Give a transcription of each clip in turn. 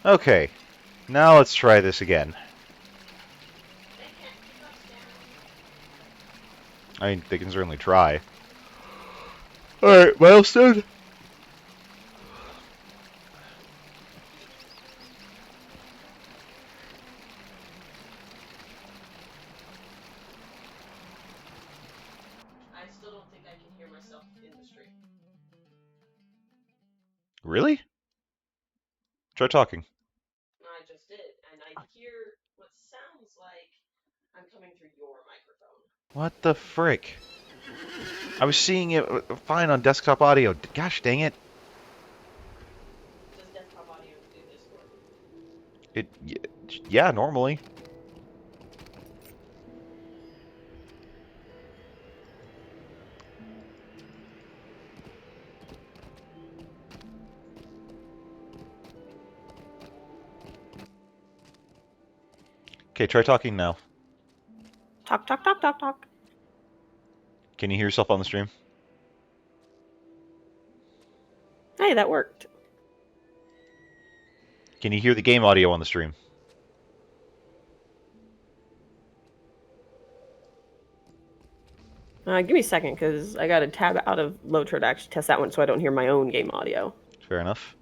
Okay, now let's try this again. I mean, they can certainly try. Alright, milestone. I still don't think I can hear myself in the stream. Really? Try talking. I just did, and I hear what sounds like I'm coming through your microphone. What the frick? I was seeing it fine on desktop audio. Gosh dang it. Does desktop audio include Discord? Yeah, normally. Okay, try talking now. Talk, talk, talk, talk, talk. Can you hear yourself on the stream? Hey, that worked. Can you hear the game audio on the stream? Give me a second, because I got to tab out of LOTRO to actually test that one so I don't hear my own game audio. Fair enough.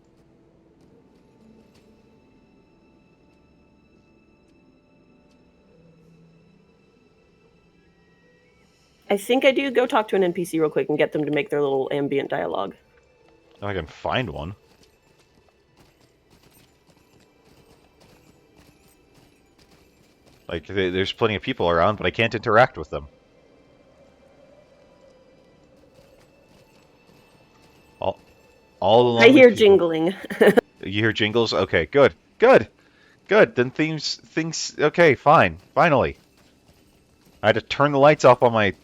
I think I do. Go talk to an NPC real quick and get them to make their little ambient dialogue. If I can find one. Like, there's plenty of people around, but I can't interact with them. All the lonely I hear people. jingling. You hear jingles? Okay, good. Good. Good. Then things okay, fine. Finally. I had to turn the lights off on my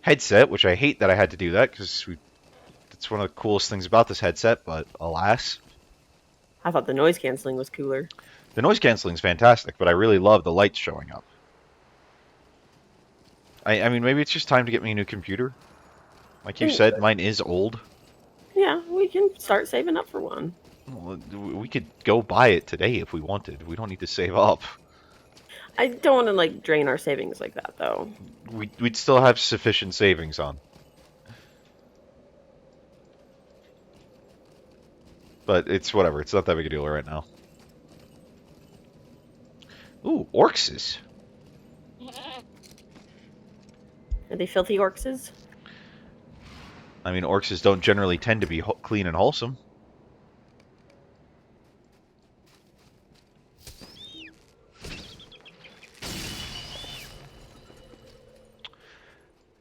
headset, which I hate that I had to do that, because it's one of the coolest things about this headset, but alas. I thought the noise canceling was cooler. The noise canceling is fantastic, but I really love the lights showing up. I mean, maybe it's just time to get me a new computer. Like you said, mine is old. Yeah, we can start saving up for one. Well, we could go buy it today if we wanted. We don't need to save up. I don't want to like drain our savings like that, though. We'd still have sufficient savings on. But it's whatever. It's not that big a deal right now. Ooh, orcses. Are they filthy orcses? I mean, orcses don't generally tend to be clean and wholesome.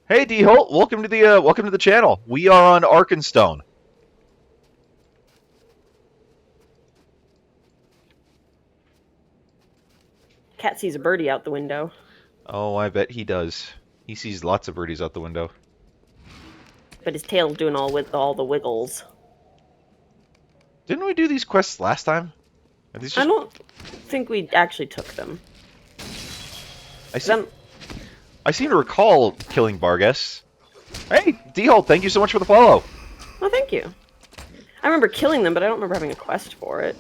Hey, D Holt, welcome to the channel. We are on Arkenstone. Cat sees a birdie out the window. Oh, I bet he does. He sees lots of birdies out the window. But his tail's doing all the wiggles. Didn't we do these quests last time? Are these just... I don't think we actually took them. I seem to recall killing Bargus. Hey, D-Holt, thank you so much for the follow. Well, thank you. I remember killing them, but I don't remember having a quest for it.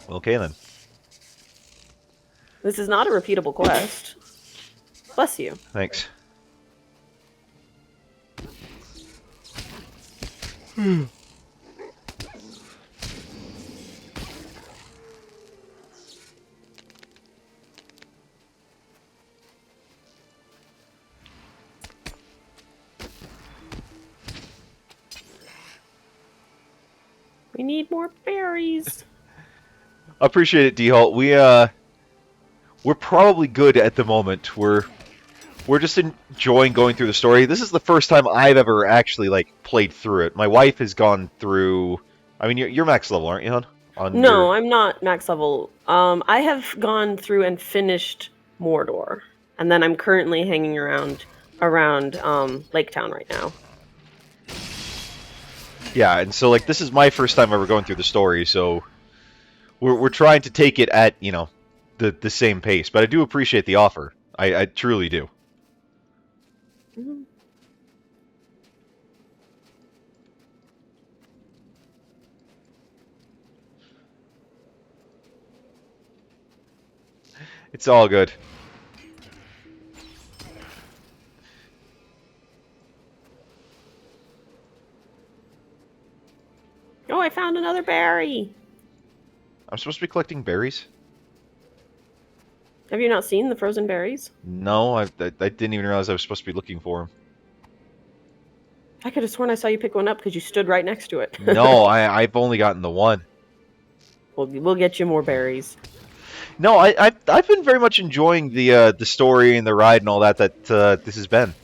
Okay, then. This is not a repeatable quest. Bless you. Thanks. We need more berries. Appreciate it, D-Holt. We're probably good at the moment. We're just enjoying going through the story. This is the first time I've ever actually played through it. My wife has gone through. I mean, you're max level, aren't you, hon? No, I'm not max level. I have gone through and finished Mordor, and then I'm currently hanging around Lake Town right now. Yeah, and so this is my first time ever going through the story, so we're trying to take it at the same pace. But I do appreciate the offer. I truly do. Mm-hmm. It's all good. Oh, I found another berry. I'm supposed to be collecting berries? Have you not seen the frozen berries? No, I didn't even realize I was supposed to be looking for them. I could have sworn I saw you pick one up because you stood right next to it. No, I've only gotten the one. We'll get you more berries. No, I've been very much enjoying the story and the ride and all that this has been.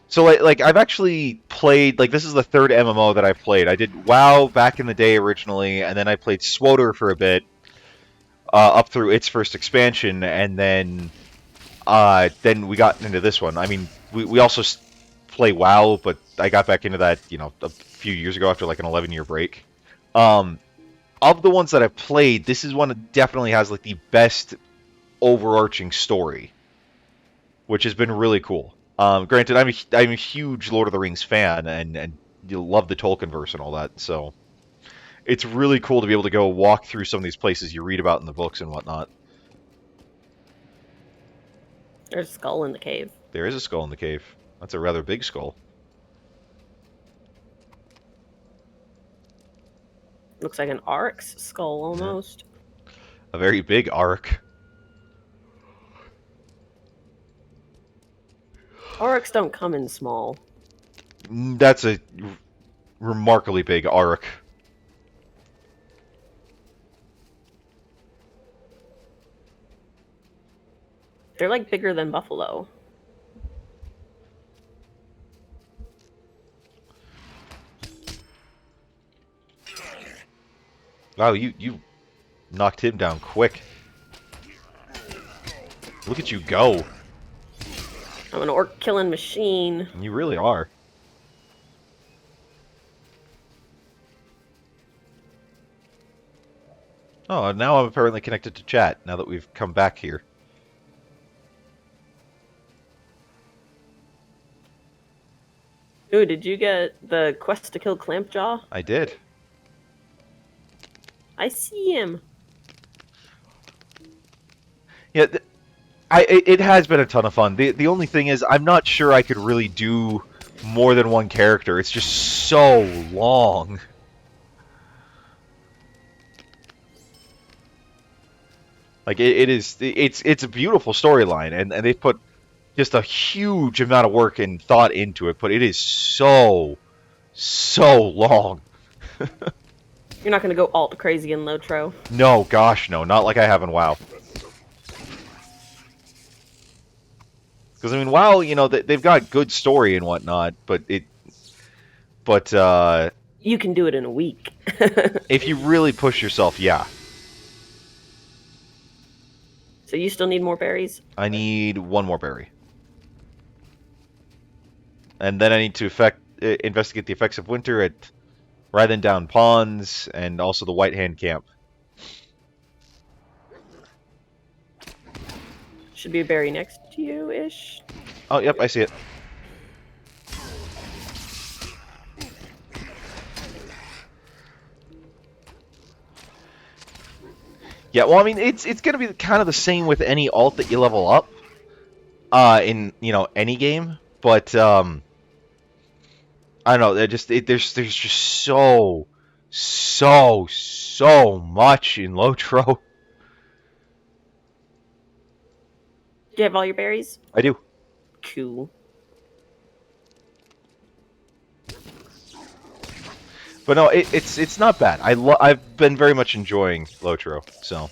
So like I've actually played, like, this is the third MMO that I've played. I did WoW back in the day originally, and then I played SWOTR for a bit, up through its first expansion, and then we got into this one. I mean, we also play WoW, but I got back into that, you know, a few years ago after like an 11-year break. Of the ones that I've played, this is one that definitely has like the best overarching story, which has been really cool. Granted, I'm a huge Lord of the Rings fan, and you love the Tolkienverse and all that, so it's really cool to be able to go walk through some of these places you read about in the books and whatnot. There's a skull in the cave. There is a skull in the cave. That's a rather big skull. Looks like an oryx skull almost. Yeah. A very big arc. Oryx don't come in small. That's a remarkably big arc. They're like bigger than buffalo. Wow, you knocked him down quick. Look at you go. I'm an orc killing machine. You really are. Oh, now I'm apparently connected to chat, now that we've come back here. Ooh, did you get the quest to kill Clampjaw? I did. I see him. Yeah, it has been a ton of fun. The only thing is, I'm not sure I could really do more than one character. It's just so long. Like it's a beautiful storyline, and they put just a huge amount of work and thought into it, but it is so long. You're not gonna go alt crazy in Lotro. No, gosh, no, not like I have in WoW. Because I mean, WoW, you know, they've got good story and whatnot, but you can do it in a week. if you really push yourself, yeah. So you still need more berries? I need one more berry. And then I need to investigate the effects of winter at Writhen Down Ponds and also the White Hand Camp. Should be a berry next to you-ish. Oh, yep, I see it. Yeah, well, I mean, it's going to be kind of the same with any alt that you level up in, you know, any game. But, I don't know, there's just so much in LOTRO. Do you have all your berries? I do. Cool. But no, it's not bad. I've been very much enjoying LOTRO, so.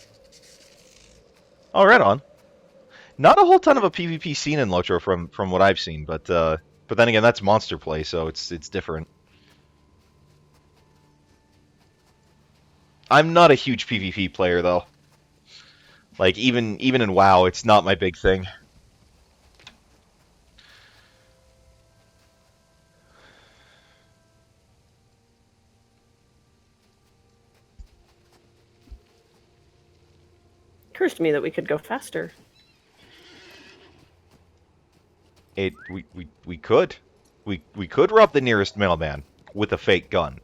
Oh, right on. Not a whole ton of a PvP scene in LOTRO from what I've seen, but then again, that's monster play, so it's different. I'm not a huge PvP player though. Like even in WoW, it's not my big thing. Occurs to me that we could go faster. We could. We could rob the nearest mailman with a fake gun.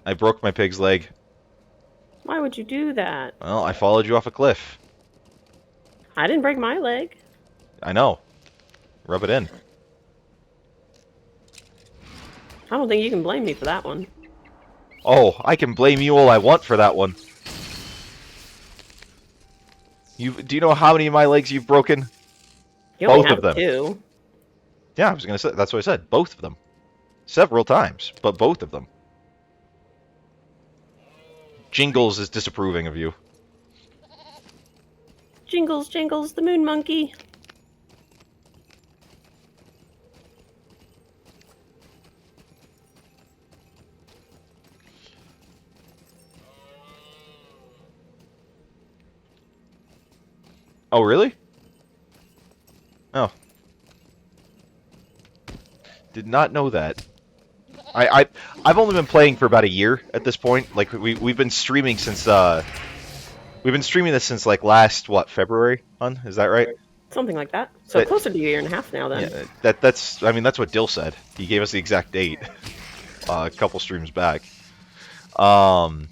I broke my pig's leg. Why would you do that? Well, I followed you off a cliff. I didn't break my leg. I know. Rub it in. I don't think you can blame me for that one. Oh, I can blame you all I want for that one. Do you know how many of my legs you've broken? You only Both have of them. 2. Yeah, I was gonna say, that's what I said. Both of them. Several times, but both of them. Jingles is disapproving of you. Jingles, Jingles, the moon monkey. Oh, really? Oh. Did not know that. I've only been playing for about a year at this point. Like we've been streaming since we've been streaming this since like last February, hon? Is that right? Something like that. So But- closer to a year and a half now then. Yeah, that's that's what Dill said. He gave us the exact date a couple streams back. But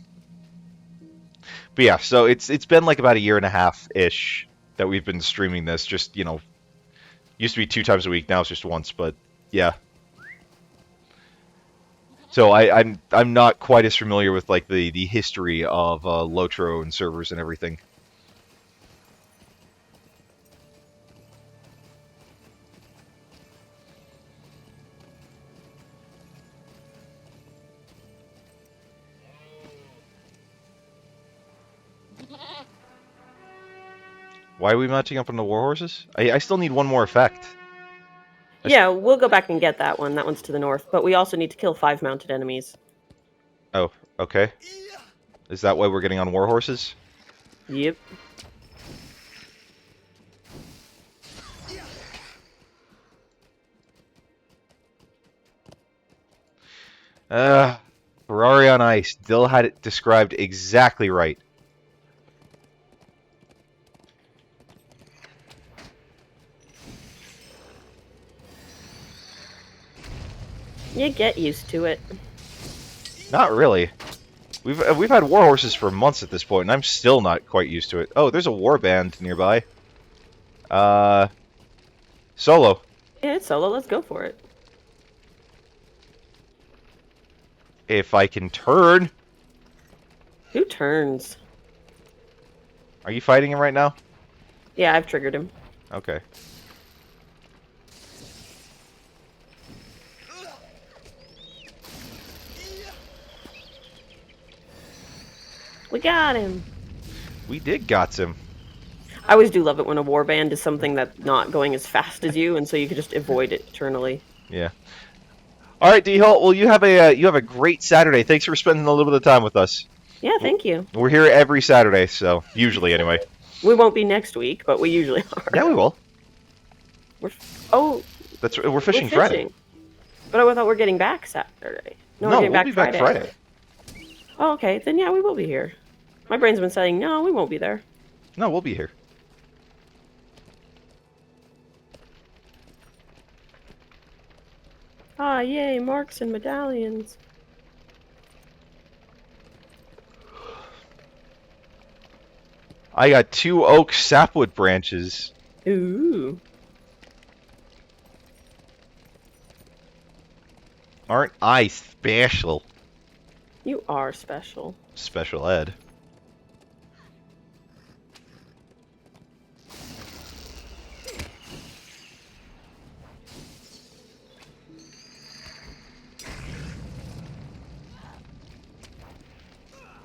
yeah, so it's been like about a year and a half ish that we've been streaming this. Just used to be 2 times a week. Now it's just once. But yeah. So I'm not quite as familiar with like the history of LOTRO and servers and everything. Why are we mounting up on the warhorses? I still need one more effect. Yeah, we'll go back and get that one. That one's to the north. But we also need to kill 5 mounted enemies. Oh, okay. Is that why we're getting on warhorses? Yep. Ferrari on ice. Dill had it described exactly right. You get used to it. Not really. We've had warhorses for months at this point, and I'm still not quite used to it. Oh, there's a warband nearby. Solo. Yeah, it's solo. Let's go for it. If I can turn. Who turns? Are you fighting him right now? Yeah, I've triggered him. Okay. We got him. We did got him. I always do love it when a warband is something that's not going as fast as you, and so you can just avoid it eternally. Yeah. All right, D-Holt. Well, you have a great Saturday. Thanks for spending a little bit of time with us. Yeah, thank you. We're here every Saturday, so usually anyway. We won't be next week, but we usually are. Yeah, we will. We're We're fishing Friday. But I thought we're getting back Saturday. No, we're No, getting we'll back be Friday. back Friday. Oh, okay. Then yeah, we will be here. My brain's been saying, no, we won't be there. No, we'll be here. Ah, yay, marks and medallions. I got 2 oak sapwood branches. Ooh. Aren't I special? You are special. Special ed.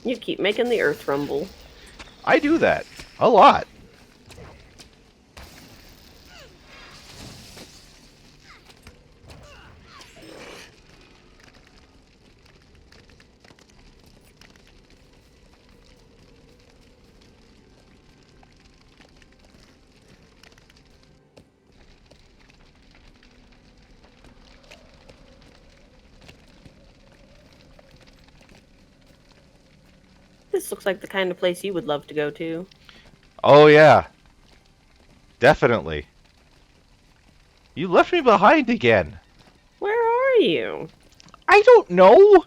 You keep making the earth rumble. I do that. A lot. This looks like the kind of place you would love to go to. Oh, yeah. Definitely. You left me behind again. Where are you? I don't know.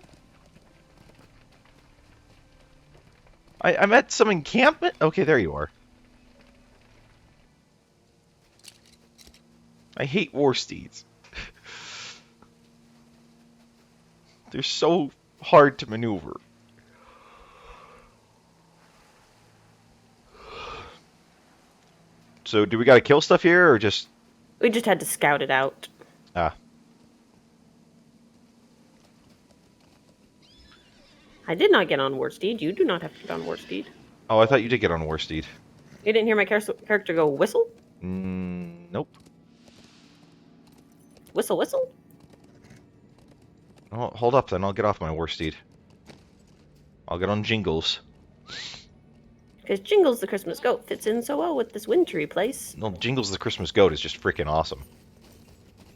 I'm at some encampment? Okay, there you are. I hate war steeds. They're so hard to maneuver. So, do we gotta kill stuff here, or just... We just had to scout it out. Ah. I did not get on War Steed. You do not have to get on War Steed. Oh, I thought you did get on War Steed. You didn't hear my character go whistle? Nope. Whistle, whistle? Oh, hold up, then. I'll get off my War Steed. I'll get on Jingles. Because Jingles the Christmas goat fits in so well with this wintry place. No, Jingles the Christmas Goat is just freaking awesome.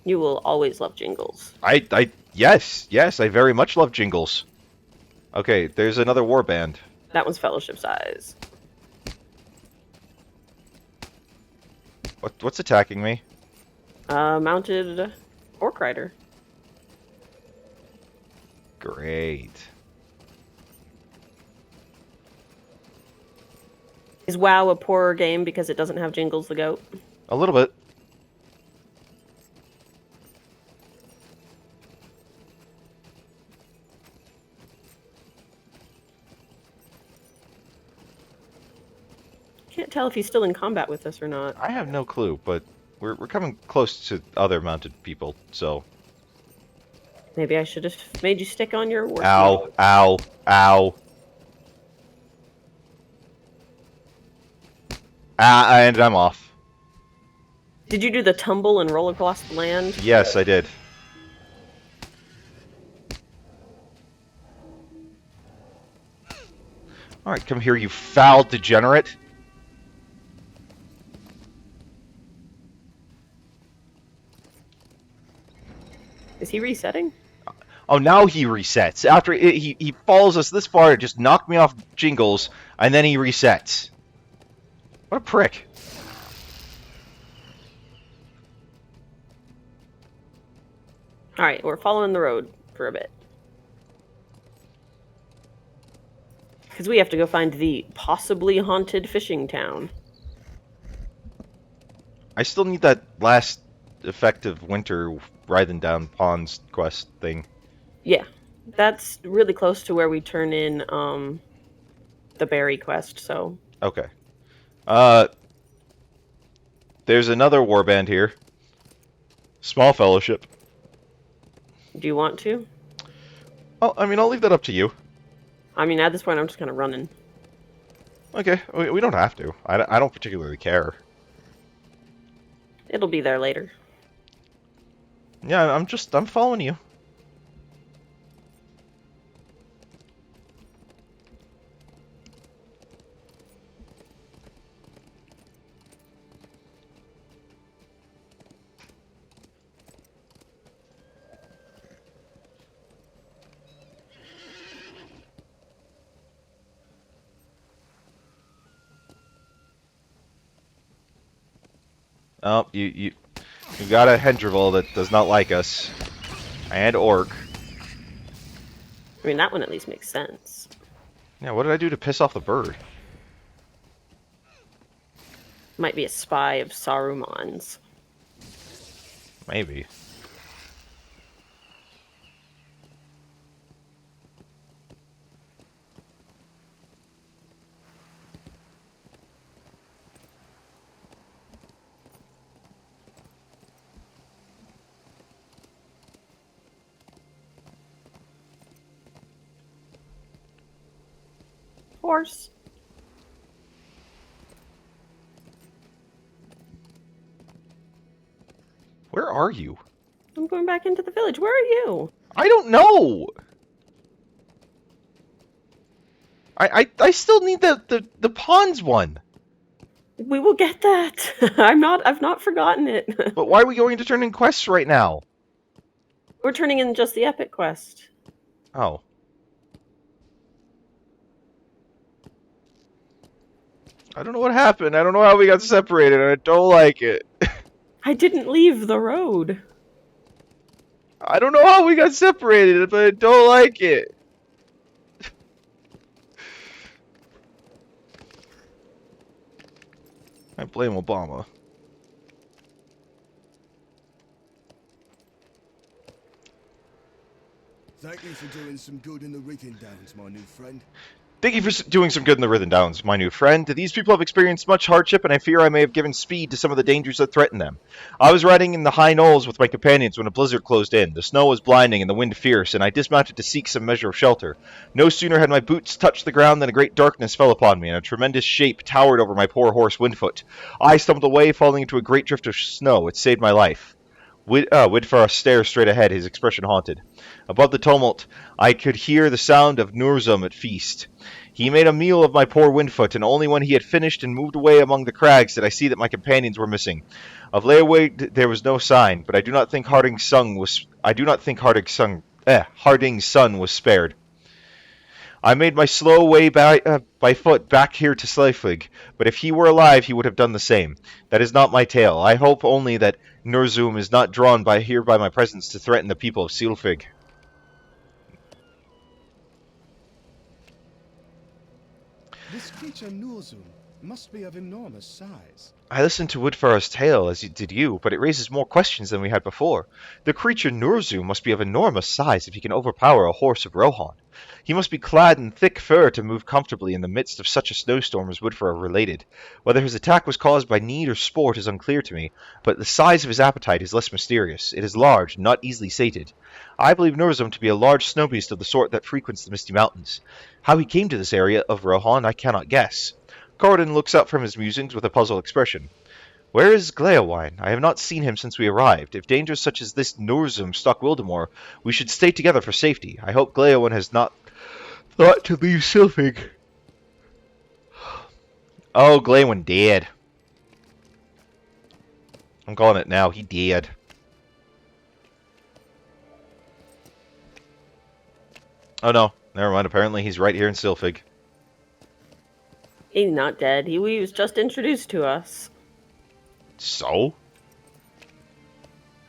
You will always love Jingles. Yes, I very much love Jingles. Okay, there's another warband. That one's fellowship size. What's attacking me? Mounted Orc Rider. Great. Is WoW a poorer game because it doesn't have Jingles the goat? A little bit. Can't tell if he's still in combat with us or not. I have no clue, but we're coming close to other mounted people, so... Maybe I should have made you stick on your war Ow, steed. ow, ow. And I'm off. Did you do the tumble and roll across the land? Yes, I did. Alright, come here, you foul degenerate. Is he resetting? Oh, now he resets. After he follows us this far to just knock me off Jingles, and then he resets. What a prick. Alright, we're following the road for a bit. Because we have to go find the possibly haunted fishing town. I still need that last effective winter riding down ponds quest thing. Yeah, that's really close to where we turn in the berry quest, so... Okay. There's another warband here. Small fellowship. Do you want to? Well, I mean, I'll leave that up to you. I mean, at this point, I'm just kind of running. Okay, we don't have to. I don't particularly care. It'll be there later. Yeah, I'm following you. Oh, you got a Hendrival that does not like us. And Orc. I mean, that one at least makes sense. Yeah, what did I do to piss off the bird? Might be a spy of Saruman's. Maybe. Horse. Where are you? I'm going back into the village. Where are you? I don't know. I still need the ponds one. We will get that. I've not forgotten it. But why are we going to turn in quests right now? We're turning in just the epic quest. Oh. I don't know what happened. I don't know how we got separated, and I don't like it. I didn't leave the road. I don't know how we got separated, but I don't like it. I blame Obama. Thank you for doing some good in the Rigging Downs, my new friend. Thank you for doing some good in the Rhythm Downs, my new friend. These people have experienced much hardship, and I fear I may have given speed to some of the dangers that threaten them. I was riding in the high knolls with my companions when a blizzard closed in. The snow was blinding and the wind fierce, and I dismounted to seek some measure of shelter. No sooner had my boots touched the ground than a great darkness fell upon me, and a tremendous shape towered over my poor horse Windfoot. I stumbled away, falling into a great drift of snow. It saved my life. Widfar stared straight ahead, his expression haunted. Above the tumult, I could hear the sound of Nurzum at feast. He made a meal of my poor Windfoot, and only when he had finished and moved away among the crags did I see that my companions were missing. Of Leaway there was no sign, but I do not think Harding's son was spared. I made my slow way by foot back here to Sleiflig, but if he were alive he would have done the same. That is not my tale. I hope only that Nurzum is not drawn by my presence to threaten the people of Sealfig. This creature Nurzum must be of enormous size. I listened to Woodfar's tale, as did you, but it raises more questions than we had before. The creature Nurzum must be of enormous size if he can overpower a horse of Rohan. He must be clad in thick fur to move comfortably in the midst of such a snowstorm as Woodfar related. Whether his attack was caused by need or sport is unclear to me, but the size of his appetite is less mysterious. It is large, not easily sated. I believe Nurzum to be a large snow beast of the sort that frequents the Misty Mountains. How he came to this area of Rohan I cannot guess. Corridon looks up from his musings with a puzzled expression. Where is Gleowine? I have not seen him since we arrived. If dangers such as this Nurzum stalk Wildermore, we should stay together for safety. I hope Gleowine has not thought to leave Sylphig. Oh, Gleowine dead. I'm calling it now. He dead. Oh no, never mind. Apparently he's right here in Sylphig. He's not dead. He was just introduced to us. So?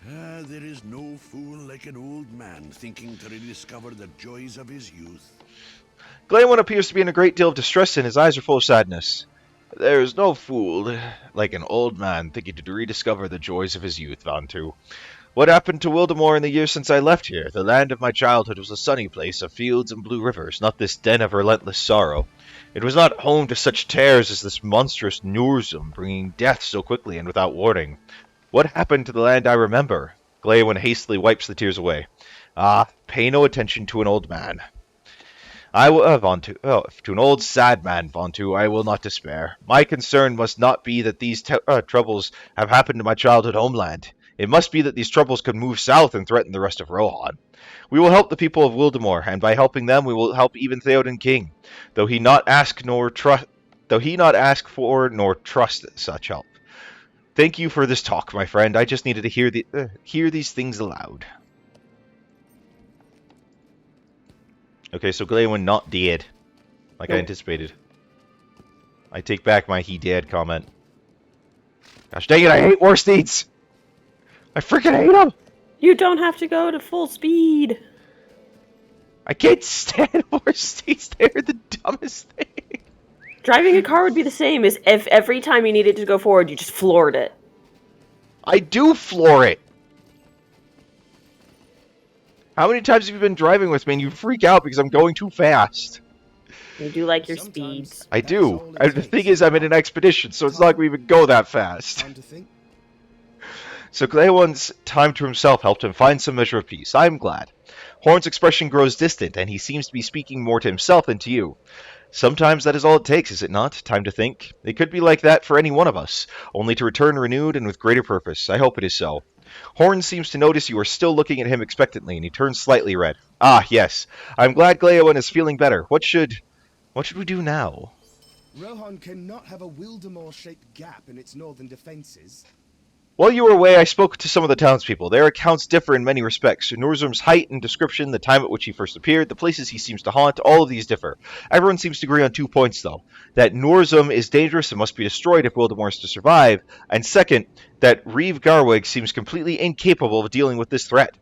There is no fool like an old man thinking to rediscover the joys of his youth. Gleowine appears to be in a great deal of distress, and his eyes are full of sadness. There is no fool like an old man thinking to rediscover the joys of his youth, Vantu. What happened to Wildermore in the years since I left here? The land of my childhood was a sunny place of fields and blue rivers, not this den of relentless sorrow. It was not home to such terrors as this monstrous Nurzum, bringing death so quickly and without warning. What happened to the land I remember? Gleowine hastily wipes the tears away. Ah, pay no attention to an old man. To an old sad man, Vantu, I will not despair. My concern must not be that these troubles have happened to my childhood homeland. It must be that these troubles could move south and threaten the rest of Rohan. We will help the people of Wildermore, and by helping them we will help even Theoden King, though he not ask for nor trust such help. Thank you for this talk, my friend. I just needed to hear these things aloud. Okay, so Gleowine not dead, like I anticipated. I take back my he dead comment. Gosh dang it, I hate war steeds! I freaking hate them! You don't have to go to full speed. I can't stand war steeds. They're the dumbest thing. Driving a car would be the same as if every time you needed to go forward, you just floored it. I do floor it. How many times have you been driving with me and you freak out because I'm going too fast? You do like your Sometimes speeds. I that's do. all it And the takes. thing is, I'm in an expedition, so it's not like we even go that fast. Time to think. So Gleowine's time to himself helped him find some measure of peace. I am glad. Horn's expression grows distant, and he seems to be speaking more to himself than to you. Sometimes that is all it takes, is it not? Time to think. It could be like that for any one of us, only to return renewed and with greater purpose. I hope it is so. Horn seems to notice you are still looking at him expectantly, and he turns slightly red. Ah, yes. I'm glad Gleowine is feeling better. What should we do now? Rohan cannot have a Wildermore-shaped gap in its northern defences. While you were away, I spoke to some of the townspeople. Their accounts differ in many respects. Nurzum's height and description, the time at which he first appeared, the places he seems to haunt, all of these differ. Everyone seems to agree on 2 points, though. That Nurzum is dangerous and must be destroyed if Wildermore is to survive, and second, that Reeve Garwig seems completely incapable of dealing with this threat.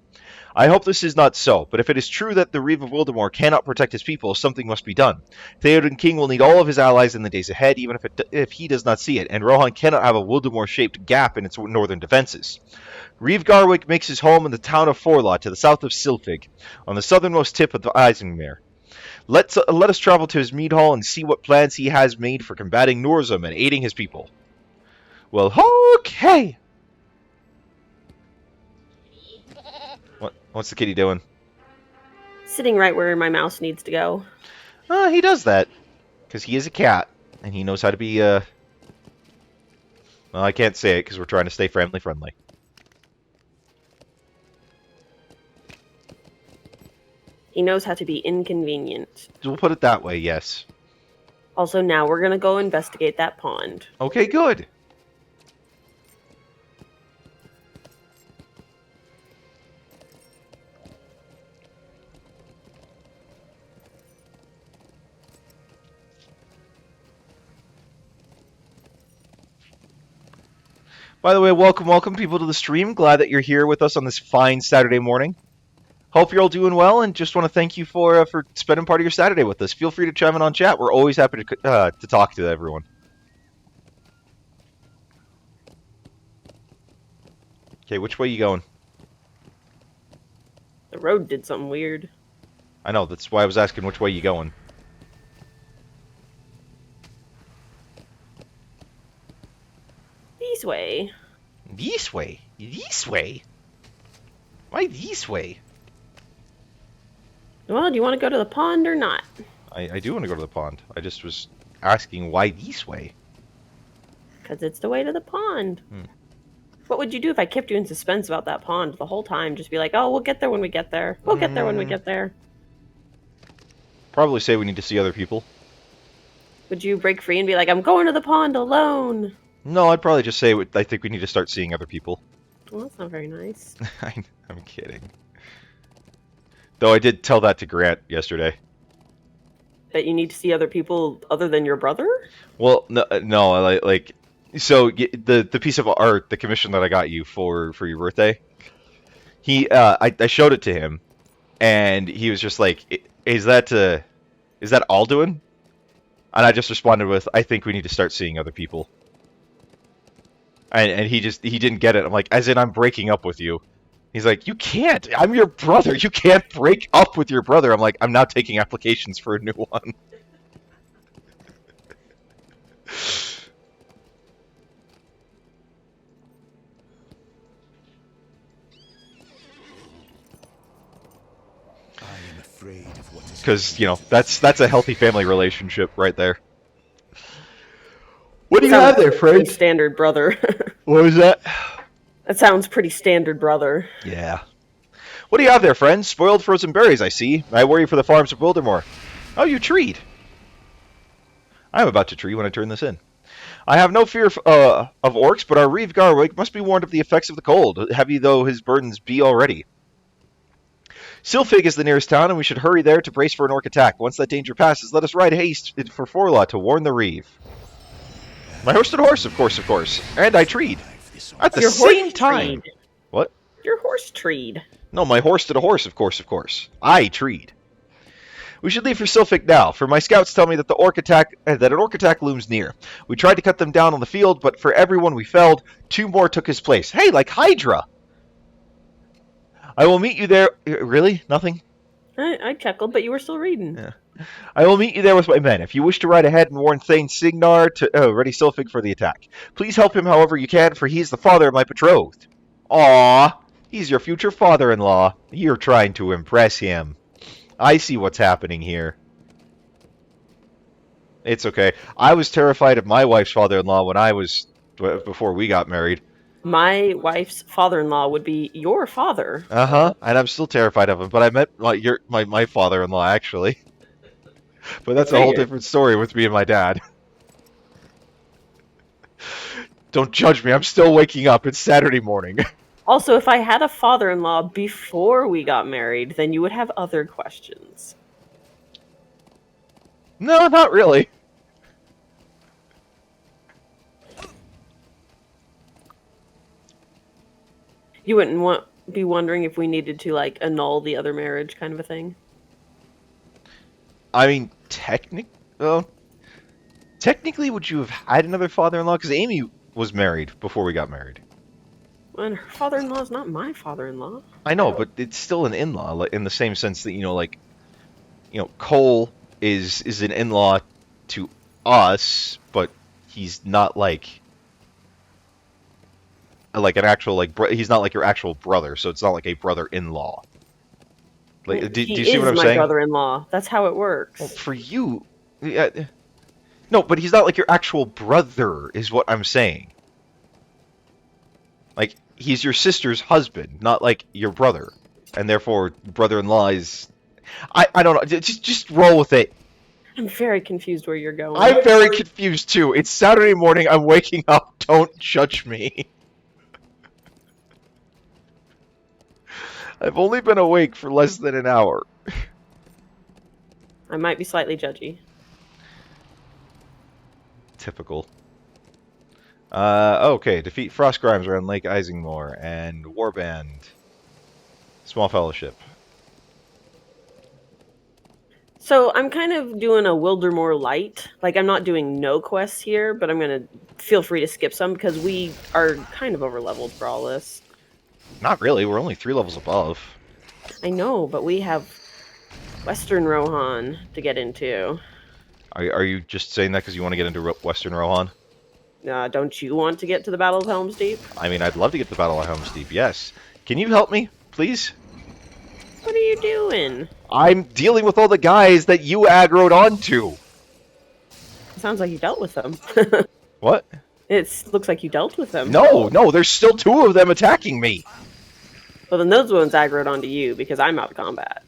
I hope this is not so, but if it is true that the Reeve of Wildermore cannot protect his people, something must be done. Theoden King will need all of his allies in the days ahead, even if he does not see it, and Rohan cannot have a Wildermore-shaped gap in its northern defenses. Reeve Garwick makes his home in the town of Forlaw, to the south of Silfig, on the southernmost tip of the Isengmere. Let us travel to his mead hall and see what plans he has made for combating Norzum and aiding his people. Well, okay! What's the kitty doing? Sitting right where my mouse needs to go. He does that. Because he is a cat. And he knows how to be, Well, I can't say it because we're trying to stay family-friendly. He knows how to be inconvenient. We'll put it that way, yes. Also, now we're going to go investigate that pond. Okay, good. By the way, welcome people to the stream. Glad that you're here with us on this fine Saturday morning. Hope you're all doing well, and just want to thank you for spending part of your Saturday with us. Feel free to chime in on chat. We're always happy to talk to everyone. Okay, which way you going? The road did something weird. I know, that's why I was asking which way you going. This way. This way? This way? Why this way? Well, do you want to go to the pond or not? I do want to go to the pond. I just was asking why this way. Because it's the way to the pond. What would you do if I kept you in suspense about that pond the whole time? Just be like, oh, we'll get there when we get there. We'll get there when we get there. Probably say we need to see other people. Would you break free and be like, I'm going to the pond alone? No, I'd probably just say I think we need to start seeing other people. Well, that's not very nice. I'm kidding. Though I did tell that to Grant yesterday. That you need to see other people other than your brother? Well, no, so the piece of art, the commission that I got you for your birthday, I showed it to him, and he was just like, "Is that Alduin?" And I just responded with, "I think we need to start seeing other people." And he didn't get it. I'm like, as in I'm breaking up with you. He's like, you can't. I'm your brother. You can't break up with your brother. I'm like, I'm now taking applications for a new one. I am afraid of what is Because, that's a healthy family relationship right there. What do you have there, Pretty Fred? standard brother. What was that? That sounds pretty standard brother. Yeah. What do you have there, friends? Spoiled frozen berries, I see. I worry for the farms of Wildermore. Oh, you treed. I'm about to tree when I turn this in. I have no fear of orcs, but our Reeve Garwick must be warned of the effects of the cold, heavy though his burdens be already. Silfig is the nearest town, and we should hurry there to brace for an orc attack. Once that danger passes, let us ride haste for Forlaw to warn the Reeve. My hosted horse, of course. And I treed. At the Your same horse time. treed. What? Your horse treed. No, my horse did a horse, of course. I treed. We should leave for Silfig now, for my scouts tell me that an orc attack looms near. We tried to cut them down on the field, but for everyone we felled, 2 more took his place. Hey, like Hydra! I will meet you there. Really? Nothing? I chuckled, but you were still reading. Yeah. I will meet you there with my men. If you wish to ride ahead and warn Thane Signar to ready Silfig for the attack. Please help him however you can, for he is the father of my betrothed. Aww, he's your future father-in-law. You're trying to impress him. I see what's happening here. It's okay. I was terrified of my wife's father-in-law before we got married. My wife's father-in-law would be your father. And I'm still terrified of him, but I met my father-in-law, actually. But that's a whole different story with me and my dad. Don't judge me, I'm still waking up. It's Saturday morning. Also, if I had a father-in-law before we got married, then you would have other questions. No, not really. You wouldn't want be wondering if we needed to like annul the other marriage, kind of a thing. I mean, technically, would you have had another father-in-law? Because Amy was married before we got married. And her father-in-law is not my father-in-law. I know, but it's still an in-law, like, in the same sense that, Cole is an in-law to us, but he's not like an actual he's not like your actual brother, so it's not like a brother-in-law. Like, do you see what I'm my saying? Brother-in-law. That's how it works. Well, for you, no, but he's not like your actual brother, is what I'm saying. Like, he's your sister's husband, not like your brother, and therefore brother-in-law is. I don't know. Just roll with it. I'm very confused where you're going. I'm very confused too. It's Saturday morning. I'm waking up. Don't judge me. I've only been awake for less than an hour. I might be slightly judgy. Typical. Okay. Defeat Frost Grimes around Lake Isingmore and Warband. Small Fellowship. So I'm kind of doing a Wildermore light. Like, I'm not doing no quests here, but I'm going to feel free to skip some because we are kind of over-leveled for all this. Not really. We're only 3 levels above. I know, but we have Western Rohan to get into. Are you just saying that because you want to get into Western Rohan? Don't you want to get to the Battle of Helm's Deep? I mean, I'd love to get to the Battle of Helm's Deep, yes. Can you help me, please? What are you doing? I'm dealing with all the guys that you aggroed onto. It sounds like you dealt with them. What? It looks like you dealt with them. No, there's still 2 of them attacking me. Well, then those ones aggroed onto you because I'm out of combat.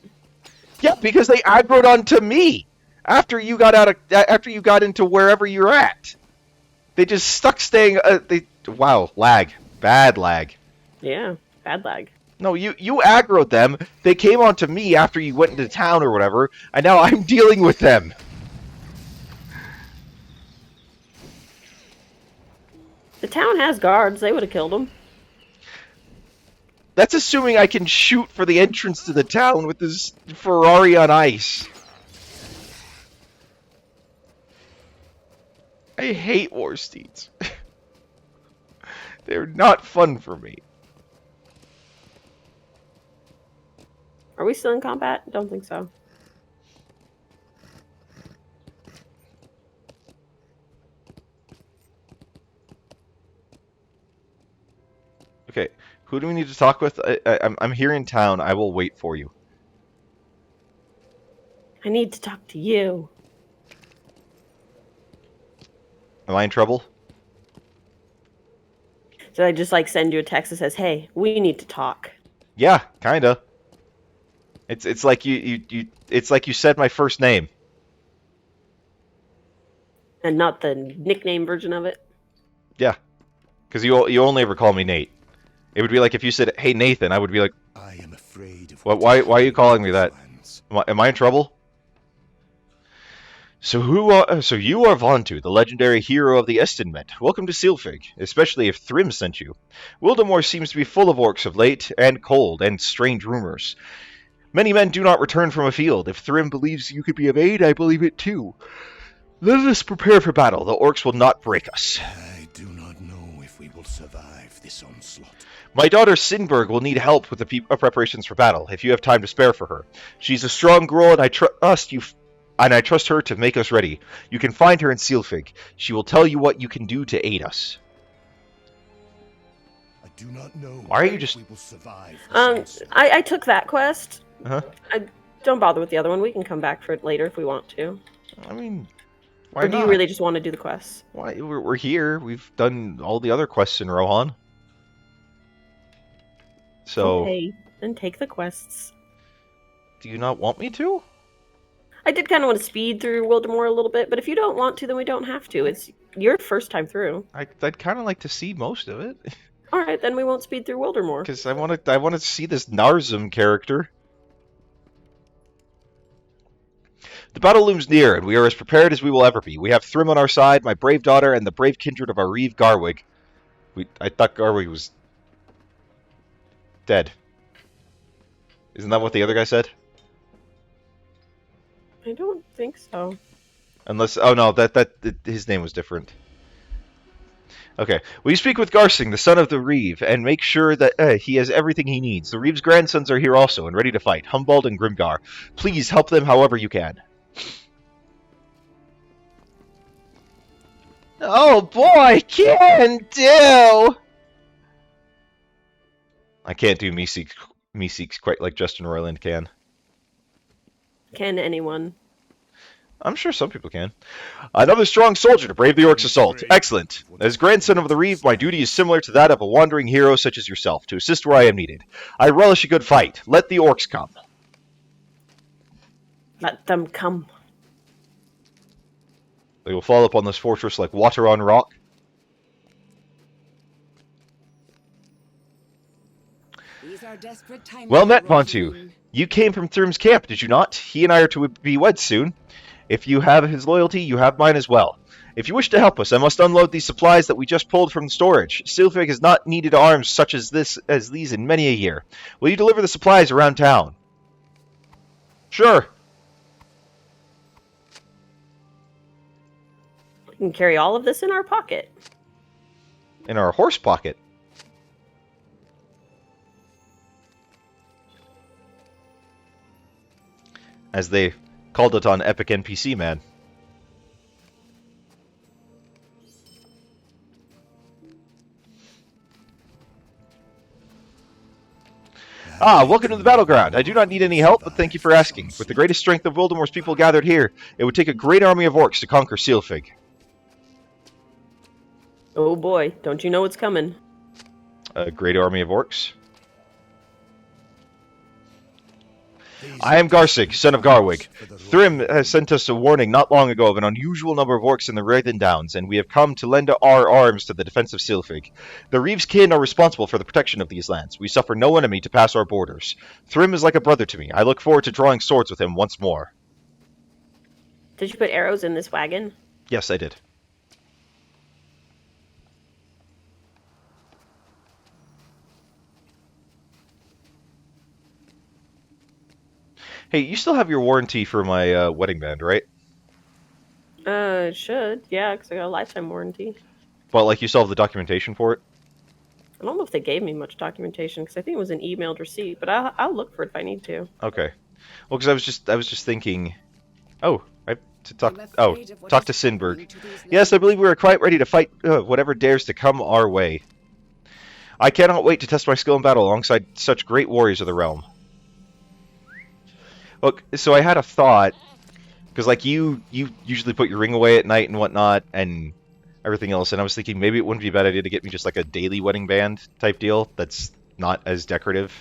Yeah, because they aggroed onto me after you got into wherever you're at. They just stuck staying. Wow, lag, bad lag. Yeah, bad lag. No, you aggroed them. They came onto me after you went into town or whatever, and now I'm dealing with them. The town has guards. They would have killed them. That's assuming I can shoot for the entrance to the town with this Ferrari on ice. I hate war steeds. They're not fun for me. Are we still in combat? Don't think so. Okay, who do we need to talk with? I'm here in town. I will wait for you. I need to talk to you. Am I in trouble? Did I just like send you a text that says, "Hey, we need to talk"? Yeah, kinda. It's like it's like you said my first name. And not the nickname version of it? Yeah, because you only ever call me Nate. It would be like if you said, "Hey Nathan," I would be like, I am afraid of "What? Why are you calling me that? Am I in trouble?" So you are Vontu, the legendary hero of the Estinmet. Welcome to Sealfig, especially if Thrym sent you. Wildermore seems to be full of orcs of late, and cold, and strange rumors. Many men do not return from a field. If Thrym believes you could be of aid, I believe it too. Let us prepare for battle. The orcs will not break us. I do not know if we will survive this onslaught. My daughter Sinberg will need help with the preparations for battle, if you have time to spare for her. She's a strong girl, and I trust her to make us ready. You can find her in Sealfig. She will tell you what you can do to aid us. I do not know. Why are you just... We will survive I took that quest. Uh-huh. I don't bother with the other one. We can come back for it later if we want to. I mean, why or do not? you really just want to do the quests? Why? We're here. We've done all the other quests in Rohan. So... Okay, then take the quests. Do you not want me to? I did kind of want to speed through Wildermore a little bit, but if you don't want to, then we don't have to. It's your first time through. I'd kind of like to see most of it. All right, then we won't speed through Wildermore. Because I want to see this Narzum character. The battle looms near, and we are as prepared as we will ever be. We have Thrym on our side, my brave daughter, and the brave kindred of our Reeve Garwig. I thought Garwig was dead. Isn't that what the other guy said? I don't think so. Unless, oh no, that his name was different. Okay, will you speak with Garsing, the son of the Reeve, and make sure that he has everything he needs? The Reeve's grandsons are here also and ready to fight, Humbald and Grimgar. Please help them however you can. Oh boy, can do! I can't do Meeseeks quite like Justin Roiland can. Can anyone? I'm sure some people can. Another strong soldier to brave the Orcs' assault. Excellent. As grandson of the Reeve, my duty is similar to that of a wandering hero such as yourself, to assist where I am needed. I relish a good fight. Let the Orcs come. Let them come. They will fall upon this fortress like water on rock. These are desperate times. Well met, Vontu. You came from Thrym's camp, did you not? He and I are to be wed soon. If you have his loyalty, you have mine as well. If you wish to help us, I must unload these supplies that we just pulled from the storage. Sylphig has not needed arms such as these in many a year. Will you deliver the supplies around town? Sure. We can carry all of this in our pocket. In our horse pocket. As they called it on Epic NPC Man. Ah, welcome to the battleground. I do not need any help, but thank you for asking. With the greatest strength of Wildermore's people gathered here, it would take a great army of orcs to conquer Sealfig. Oh boy, don't you know what's coming? A great army of orcs? I am Garsig, son of Garwig. Thrym has sent us a warning not long ago of an unusual number of orcs in the Wraithen Downs, and we have come to lend our arms to the defense of Sealfig. The Reeve's kin are responsible for the protection of these lands. We suffer no enemy to pass our borders. Thrym is like a brother to me. I look forward to drawing swords with him once more. Did you put arrows in this wagon? Yes, I did. Hey, you still have your warranty for my wedding band, right? It should. Yeah, because I got a lifetime warranty. But, like, you still have the documentation for it? I don't know if they gave me much documentation, because I think it was an emailed receipt, but I'll look for it if I need to. Okay. Well, because I was just thinking... Oh, I have to talk... Oh, talk to Sinberg. Yes, I believe we are quite ready to fight whatever dares to come our way. I cannot wait to test my skill in battle alongside such great warriors of the realm. Look, so I had a thought, because like you usually put your ring away at night and whatnot, and everything else, and I was thinking maybe it wouldn't be a bad idea to get me just like a daily wedding band type deal that's not as decorative,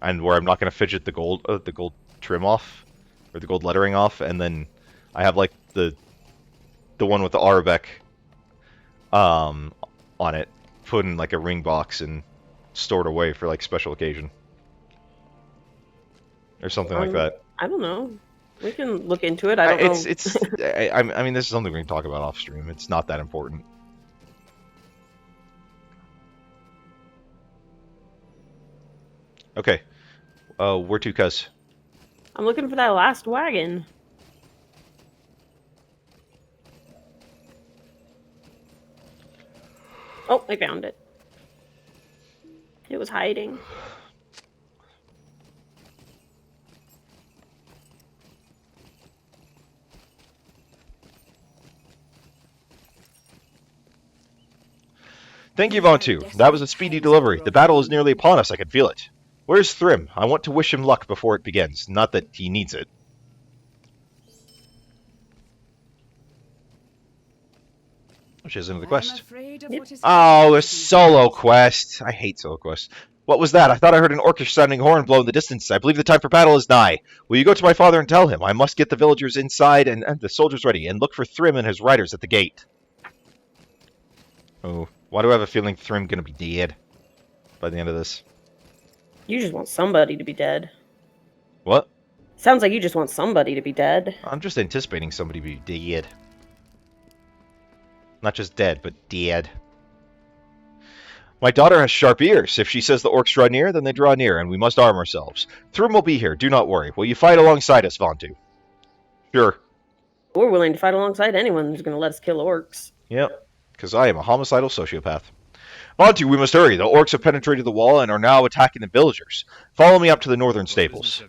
and where I'm not going to fidget the gold trim off, or the gold lettering off, and then I have like the one with the Arabeck on it, put in like a ring box and stored away for like special occasion. Or something like that. I don't know. We can look into it. I don't know. I mean, this is something we can talk about off stream. It's not that important. Okay. Where to, cuz? I'm looking for that last wagon. Oh, I found it. It was hiding. Thank you, Vontu. That was a speedy delivery. The battle is nearly upon us. I can feel it. Where's Thrym? I want to wish him luck before it begins. Not that he needs it. Oh, she has another quest. Oh, a solo quest. I hate solo quests. What was that? I thought I heard an orcish sounding horn blow in the distance. I believe the time for battle is nigh. Will you go to my father and tell him? I must get the villagers inside and the soldiers ready, and look for Thrym and his riders at the gate. Oh, why do I have a feeling Thrym gonna be dead by the end of this? You just want somebody to be dead. What? Sounds like you just want somebody to be dead. I'm just anticipating somebody to be dead. Not just dead, but dead. My daughter has sharp ears. If she says the orcs draw near, then they draw near, and we must arm ourselves. Thrym will be here. Do not worry. Will you fight alongside us, Vontu? Sure. We're willing to fight alongside anyone who's going to let us kill orcs. Yep. Because I am a homicidal sociopath. Vontu, we must hurry. The orcs have penetrated the wall and are now attacking the villagers. Follow me up to the northern stables.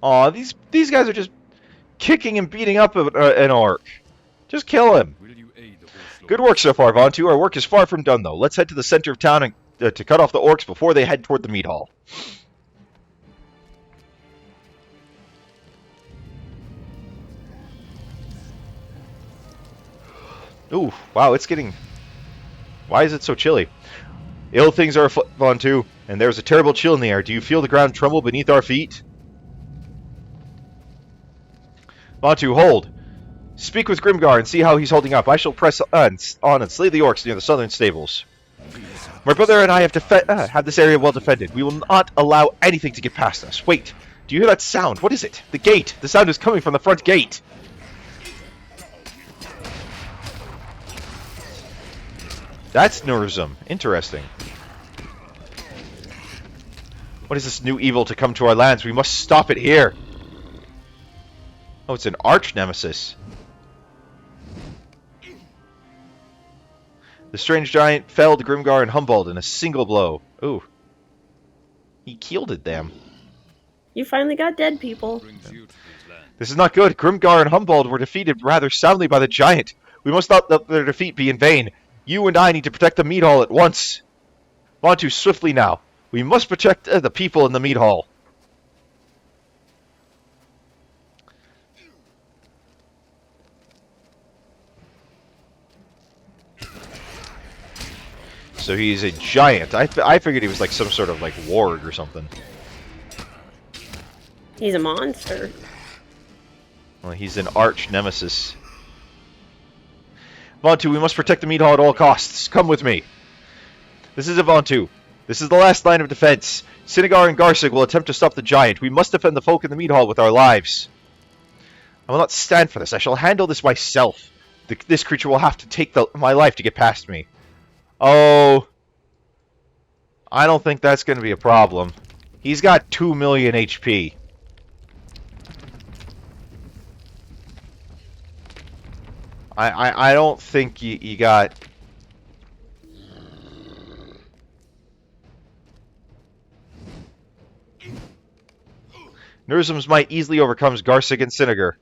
Aw, these guys are just kicking and beating up an orc. Just kill him. Good work so far, Vontu. Our work is far from done, though. Let's head to the center of town and, to cut off the orcs before they head toward the meat hall. Ooh, wow, it's getting... Why is it so chilly? Ill things are afoot, Vontu, and there's a terrible chill in the air. Do you feel the ground tremble beneath our feet? Vontu, hold. Speak with Grimgar and see how he's holding up. I shall press on and slay the orcs near the southern stables. My brother and I have this area well defended. We will not allow anything to get past us. Wait, do you hear that sound? What is it? The gate. The sound is coming from the front gate. That's Nurzum. Interesting. What is this new evil to come to our lands? We must stop it here. Oh, it's an arch nemesis. The strange giant felled Grimgar and Humboldt in a single blow. Ooh. He killed them. You finally got dead people. This is not good. Grimgar and Humboldt were defeated rather soundly by the giant. We must not let their defeat be in vain. You and I need to protect the meat hall at once. Vontu, swiftly now. We must protect the people in the meat hall. So he's a giant. I figured he was like some sort of like warg or something. He's a monster. Well, he's an arch nemesis. Vontu, we must protect the meat hall at all costs. Come with me. This is a Vontu. This is the last line of defense. Sinagar and Garsig will attempt to stop the giant. We must defend the folk in the meat hall with our lives. I will not stand for this. I shall handle this myself. This creature will have to take my life to get past me. Oh, I don't think that's going to be a problem. He's got 2 million HP. I don't think you got... Nurzum's might easily overcomes Garsig and Sinagar.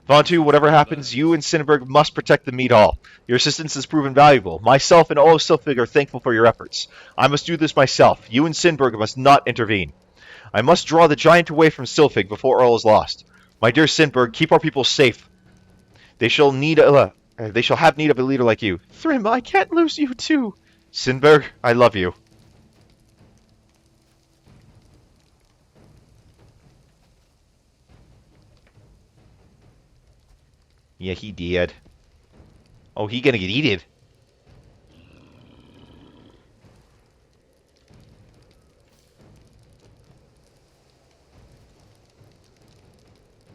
Vontu, whatever happens, you and Cinnaberg must protect the meat hall. Your assistance has proven valuable. Myself and all of Silfig are thankful for your efforts. I must do this myself. You and Sinberg must not intervene. I must draw the giant away from Silfig before all is lost. My dear Sinberg, keep our people safe. They shall have need of a leader like you. Thrym, I can't lose you too. Sinberg, I love you. Yeah, he did. Oh, he gonna get eaten.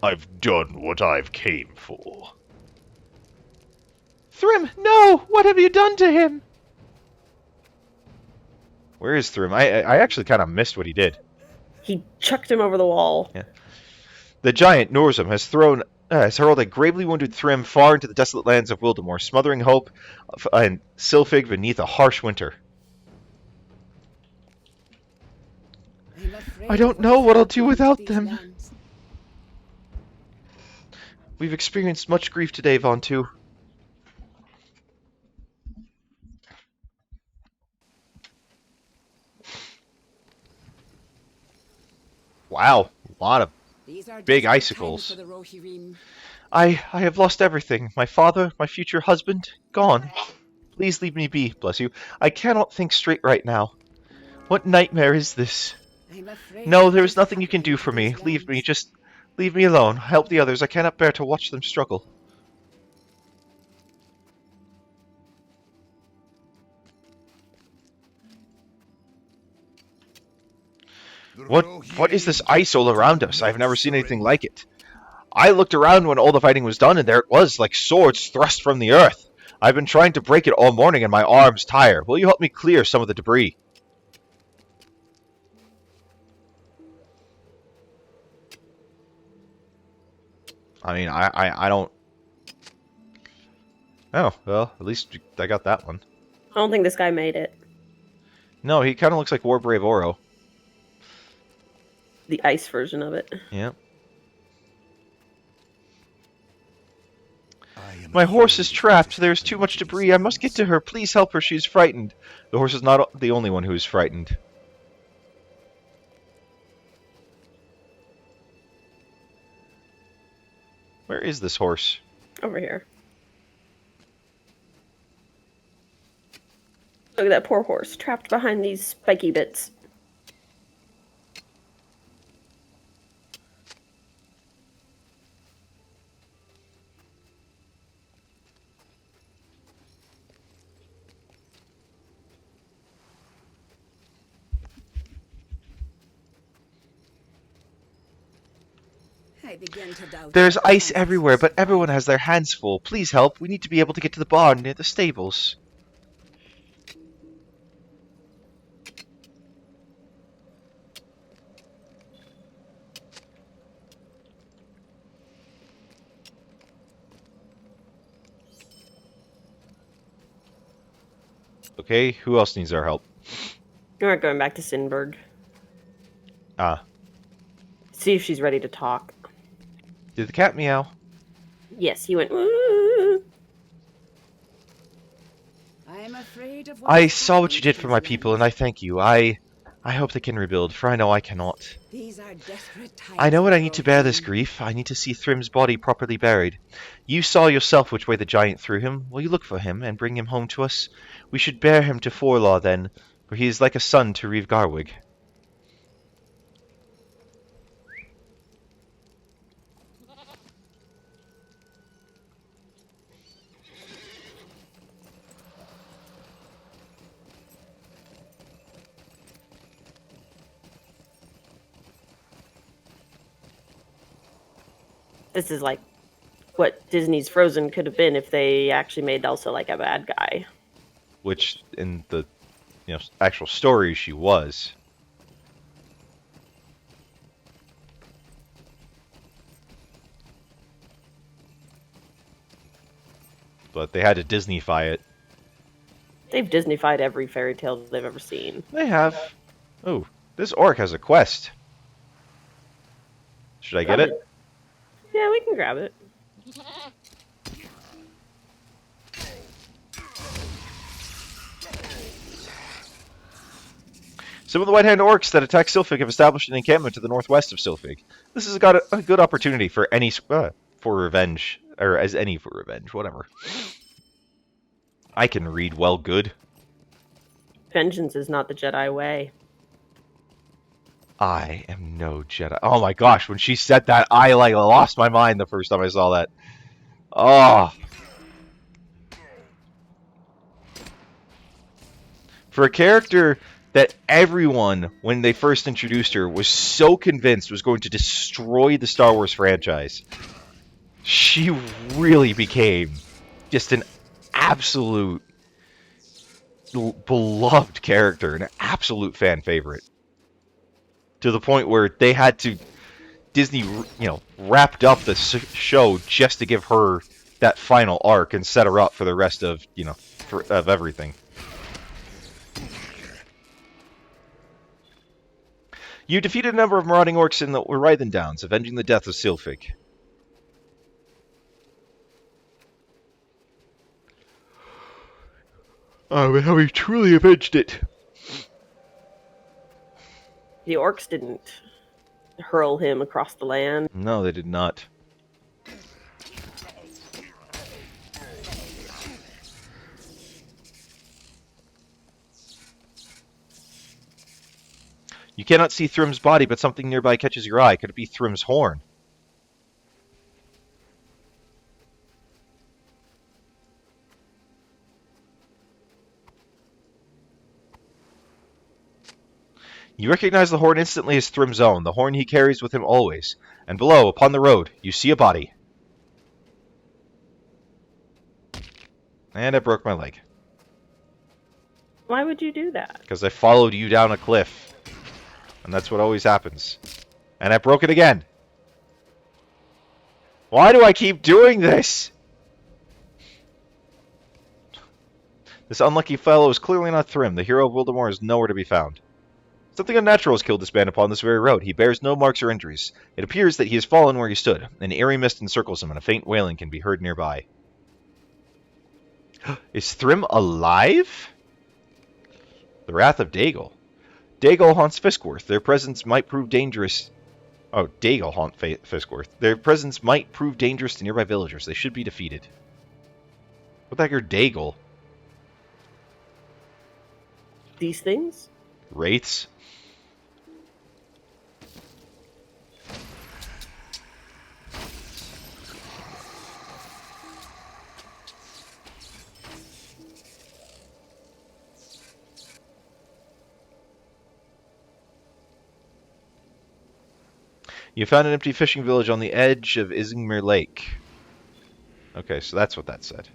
I've done what I've came for. Thrym, no! What have you done to him? Where is Thrym? I actually kind of missed what he did. He chucked him over the wall. Yeah. The giant, Nurzum, has hurled a gravely wounded Thrym far into the desolate lands of Wildermore, smothering hope and Silfig beneath a harsh winter. I don't know what I'll do without them. We've experienced much grief today, Vontu. Wow, a lot of These are big desperate times icicles. for the Rohirrim. I have lost everything. My father, my future husband, gone. Please leave me be, bless you. I cannot think straight right now. What nightmare is this? I'm afraid No, that there is is nothing you can happening do to for me. these Leave me, lands. just leave me alone. Help the others. I cannot bear to watch them struggle. What is this ice all around us? I've never seen anything like it. I looked around when all the fighting was done, and there it was, like swords thrust from the earth. I've been trying to break it all morning, and my arms tire. Will you help me clear some of the debris? I mean, I don't... Oh, well, at least I got that one. I don't think this guy made it. No, he kind of looks like Warbrave Oro. The ice version of it. Yeah. My horse is trapped. There's too much debris. I must get to her. Please help her. She's frightened. The horse is not the only one who is frightened. Where is this horse? Over here. Look at that poor horse, trapped behind these spiky bits. I begin to doubt. There's your ice chances. everywhere, but everyone has their hands full. Please help. We need to be able to get to the barn near the stables. Okay, who else needs our help? We're going back to Sinberg. Ah, See if she's ready to talk. did the cat meow? Yes, he went. "Woo." I'm afraid of what I is saw what you happening did to for my these people, lands. and I thank you. I hope they can rebuild, for I know I cannot. These are desperate times. I know what for I need to bear this Rohirrim. grief. I need to see Thrym's body properly buried. You saw yourself which way the giant threw him. Will you look for him and bring him home to us? We should bear him to Forlaw then, for he is like a son to Reeve Garwig. This is like what Disney's Frozen could have been if they actually made Elsa like a bad guy. Which, in the actual story, she was. But they had to Disney-fy it. They've Disneyfied every fairy tale they've ever seen. They have. Oh, this orc has a quest. Should I get it? Yeah, we can grab it. Some of the White Hand orcs that attack Sylphig have established an encampment to the northwest of Sylphig. This has got a good opportunity for any for revenge, or as any for revenge, whatever. I can read well good. Vengeance is not the Jedi way. I am no Jedi. Oh my gosh, when she said that, I like lost my mind the first time I saw that. Oh. For a character that everyone, when they first introduced her, was so convinced was going to destroy the Star Wars franchise, she really became just an absolute beloved character, an absolute fan favorite. To the point where they had to, Disney, wrapped up the show just to give her that final arc and set her up for the rest of, of everything. You defeated a number of marauding orcs in the Writhen Downs, avenging the death of Sylphig. Oh, how we truly avenged it. The orcs didn't. hurl him across the land. No, they did not. You cannot see Thrym's body, but something nearby catches your eye. Could it be Thrym's horn? You recognize the horn instantly as Thrym's own, the horn he carries with him always. And below, upon the road, you see a body. And I broke my leg. Why would you do that? Because I followed you down a cliff. And that's what always happens. And I broke it again. Why do I keep doing this? This unlucky fellow is clearly not Thrym. The hero of Wildermore is nowhere to be found. Something unnatural has killed this man upon this very road. He bears no marks or injuries. It appears that he has fallen where he stood. An eerie mist encircles him, and a faint wailing can be heard nearby. Is Thrym alive? The Wrath of Daigle. Daigle haunts Fiskworth. Their presence might prove dangerous. Oh, Daigle haunt Fiskworth. Their presence might prove dangerous to nearby villagers. They should be defeated. What the heck are Daigle? These things? Wraiths? You found an empty fishing village on the edge of Isingmere Lake. Okay, so that's what that said.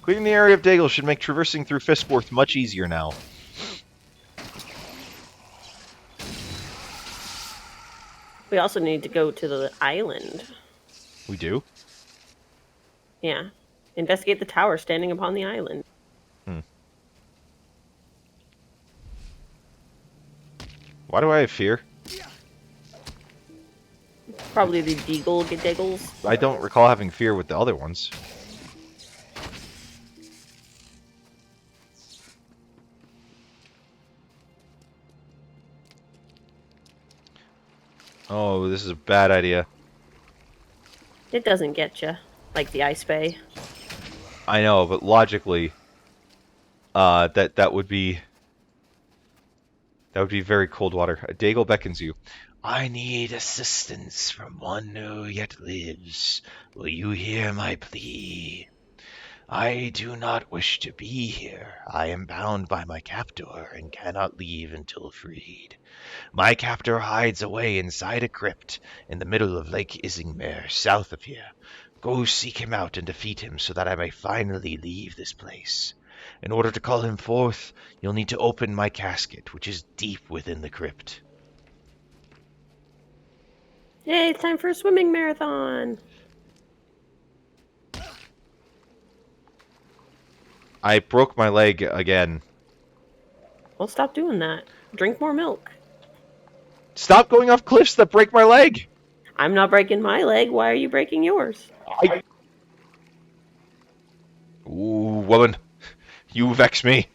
Clearing the area of Daigle should make traversing through Fiskworth much easier now. We also need to go to the island. We do? Yeah. Investigate the tower standing upon the island. Why do I have fear? Probably the Daggles. I don't recall having fear with the other ones. Oh, this is a bad idea. It doesn't get you, like the Ice Bay. I know, but logically, that would be very cold water. Daigle beckons you. I need assistance from one who yet lives. Will you hear my plea? I do not wish to be here. I am bound by my captor and cannot leave until freed. My captor hides away inside a crypt in the middle of Lake Isingmere, south of here. Go seek him out and defeat him so that I may finally leave this place. In order to call him forth, you'll need to open my casket, which is deep within the crypt. Yay, it's time for a swimming marathon! I broke my leg again. Well, stop doing that. Drink more milk. Stop going off cliffs that break my leg! I'm not breaking my leg. Why are you breaking yours? Ooh, woman. You vex me.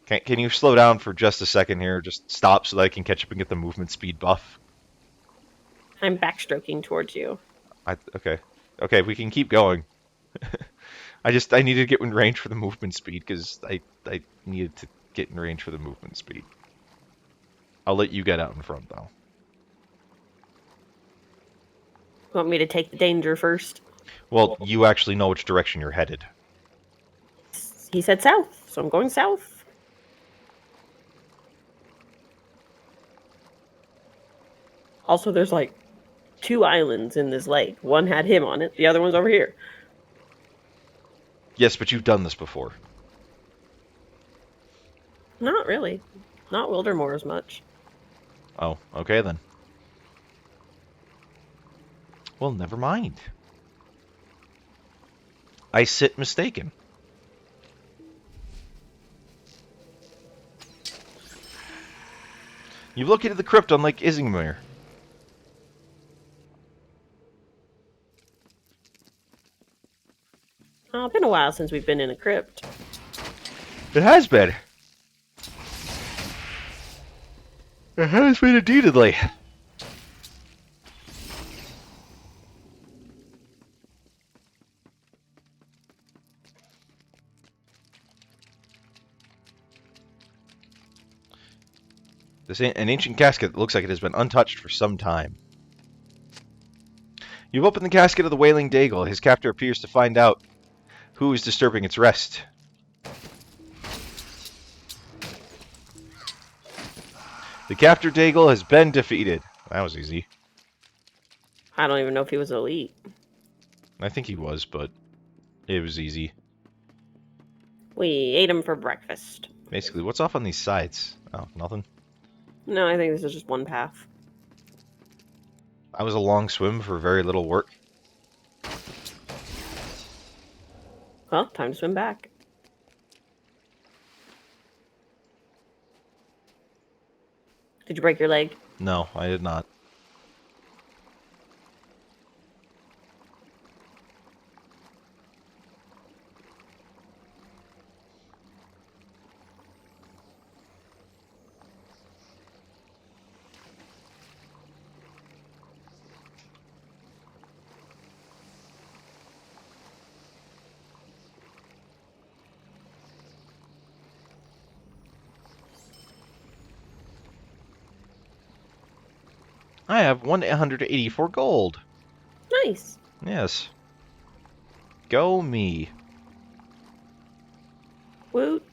Can you slow down for just a second here? Just stop so that I can catch up and get the movement speed buff. I'm backstroking towards you. Okay. Okay, we can keep going. I needed to get in range for the movement speed, because I needed to get in range for the movement speed. I'll let you get out in front, though. Want me to take the danger first? Well, you actually know which direction you're headed. He said south, so I'm going south. Also, there's like 2 islands in this lake. One had him on it, the other one's over here. Yes, but you've done this before. Not really. Not Wildermore as much. Oh, okay then. Well, never mind. I sit mistaken. You've located the crypt on Lake Isingmere. Been a while since we've been in a crypt. It has been. It has been indeedly. An ancient casket that looks like it has been untouched for some time. You've opened the casket of the Wailing Daigle. His captor appears to find out who is disturbing its rest. The captor Daigle has been defeated. That was easy. I don't even know if he was elite. I think he was, but it was easy. We ate him for breakfast. Basically, what's off on these sides? Oh, nothing. No, I think this is just one path. That was a long swim for very little work. Well, time to swim back. Did you break your leg? No, I did not. I have 184 gold. Nice. Yes. Go me. Woot.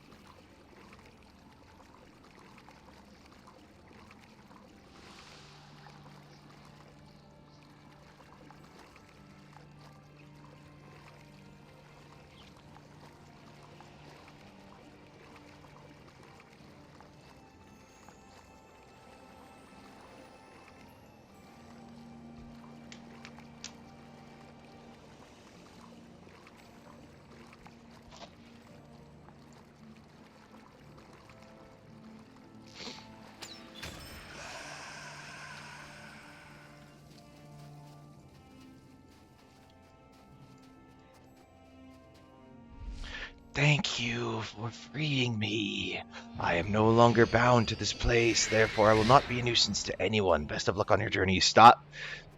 Thank you for freeing me. I am no longer bound to this place, therefore I will not be a nuisance to anyone. Best of luck on your journey. Stop.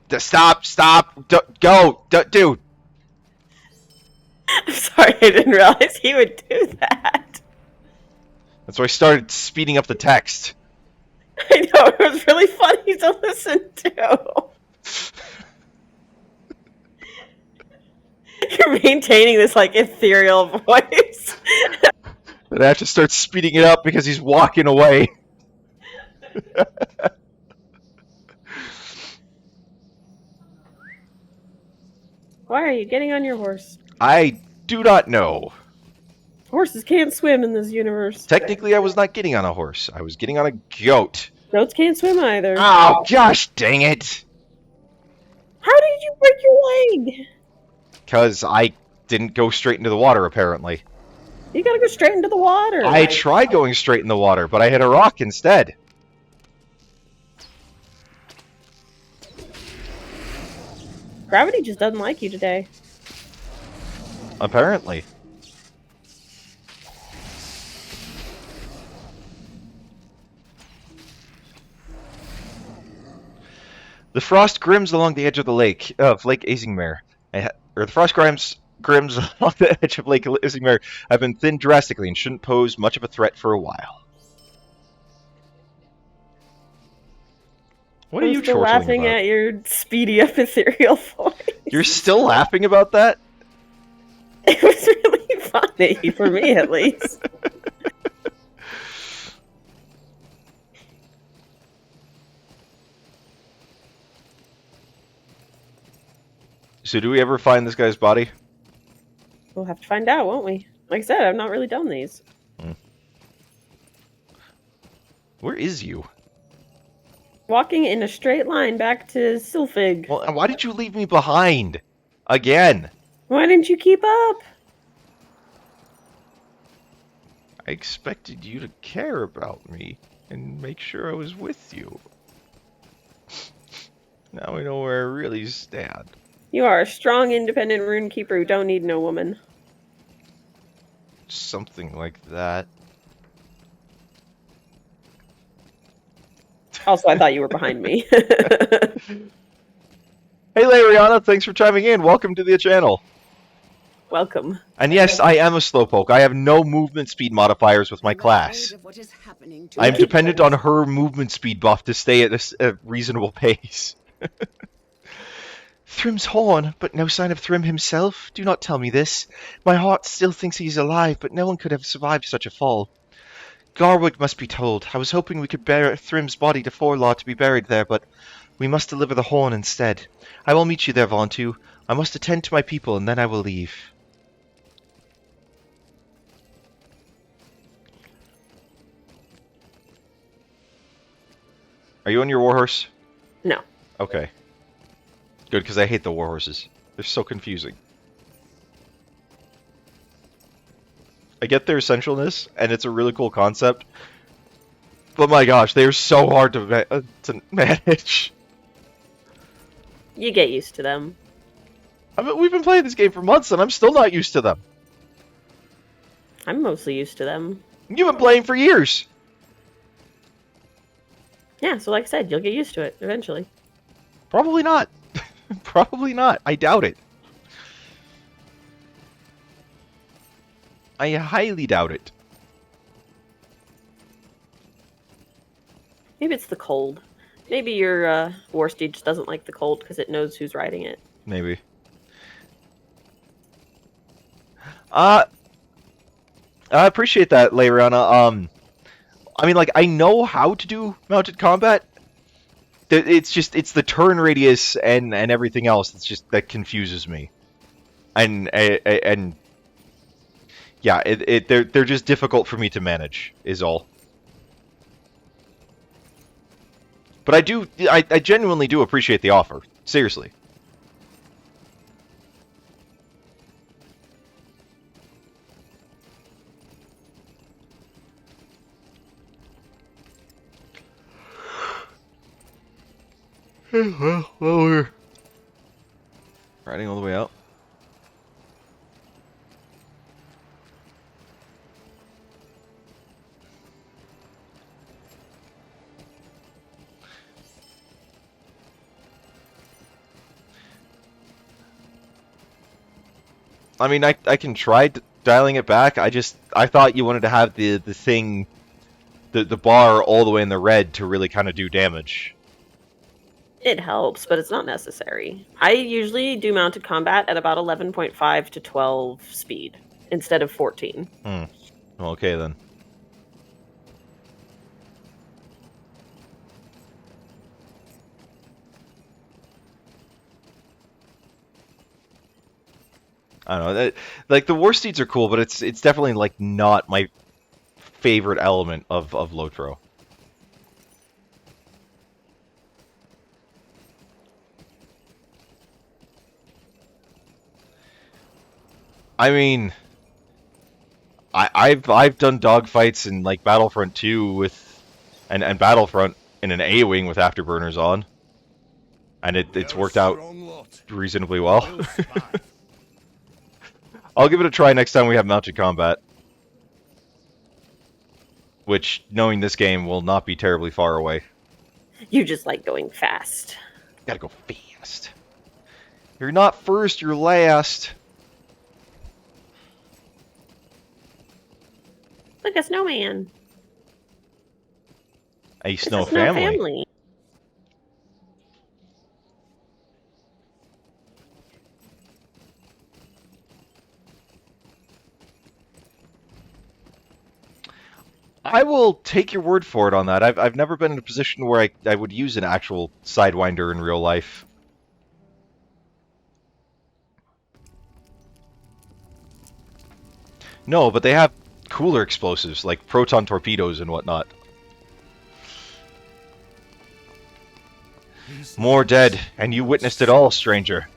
Stop. Go. Dude. I'm sorry, I didn't realize he would do that. That's why I started speeding up the text. I know, it was really funny to listen to. You're maintaining this, like, ethereal voice. And I have to start speeding it up because he's walking away. Why are you getting on your horse? I do not know. Horses can't swim in this universe. Technically, I was not getting on a horse. I was getting on a goat. Goats can't swim either. Oh, gosh dang it. How did you break your leg? Because I didn't go straight into the water, apparently. You gotta go straight into the water. I tried going straight in the water, but I hit a rock instead. Gravity just doesn't like you today. Apparently. The frost grims along the edge of the lake, of Lake Isingmere. The frost grims along the edge of Lake Isingmere have been thinned drastically and shouldn't pose much of a threat for a while. What are you still chortling laughing about? at your speedy up ethereal voice? You're still laughing about that? It was really funny, for me at least. So do we ever find this guy's body? We'll have to find out, won't we? Like I said, I've not really done these. Where is you? Walking in a straight line back to Sylphig. Well, and why did you leave me behind? Again? Why didn't you keep up? I expected you to care about me and make sure I was with you. Now I know where I really stand. You are a strong, independent rune keeper who don't need no woman. something like that. Also, I thought you were behind me. Hey, Lariana, thanks for chiming in. Welcome to the channel. Welcome. And yes, I am a slowpoke. I have no movement speed modifiers with my I'm class. afraid of what is happening to I'm us. dependent on her movement speed buff to stay at a reasonable pace. Thrym's horn, but no sign of Thrym himself? Do not tell me this. My heart still thinks he is alive, but no one could have survived such a fall. Garwood must be told. I was hoping we could bear Thrym's body to Forlaw to be buried there, but we must deliver the horn instead. I will meet you there, Vontu. I must attend to my people, and then I will leave. Are you on your warhorse? No. Okay. Good, because I hate the warhorses. They're so confusing. I get their essentialness, and it's a really cool concept. But my gosh, they are so hard to manage. You get used to them. I mean, we've been playing this game for months, and I'm still not used to them. I'm mostly used to them. You've been playing for years. Yeah, so like I said, you'll get used to it eventually. Probably not. Probably not. I doubt it. I highly doubt it. Maybe it's the cold. Maybe your war steed just doesn't like the cold because it knows who's riding it. Maybe. I appreciate that, Lariana. I mean, like, I know how to do mounted combat. It's just, it's the turn radius and everything else that's just, that confuses me. And yeah, they're just difficult for me to manage, is all. But I genuinely do appreciate the offer. Seriously. Well, we're riding all the way out. I mean, I can try dialing it back. I thought you wanted to have the thing, the bar all the way in the red to really kind of do damage. It helps, but it's not necessary. I usually do mounted combat at about 11.5 to 12 speed instead of 14. Well, okay then. I don't know. Like, the war steeds are cool, but it's definitely like not my favorite element of LOTRO. I mean, I've done dogfights in like Battlefront 2 with and Battlefront in an A-wing with afterburners on, and it's worked out reasonably well. I'll give it a try next time we have mounted combat, which, knowing this game, will not be terribly far away. You just like going fast. Gotta go fast. You're not first, you're last. Look, a snowman. A It's snow a snow family. family. I will take your word for it on that. I've never been in a position where I would use an actual Sidewinder in real life. No, but they have cooler explosives, like proton torpedoes and whatnot. More dead, and you witnessed it all, stranger.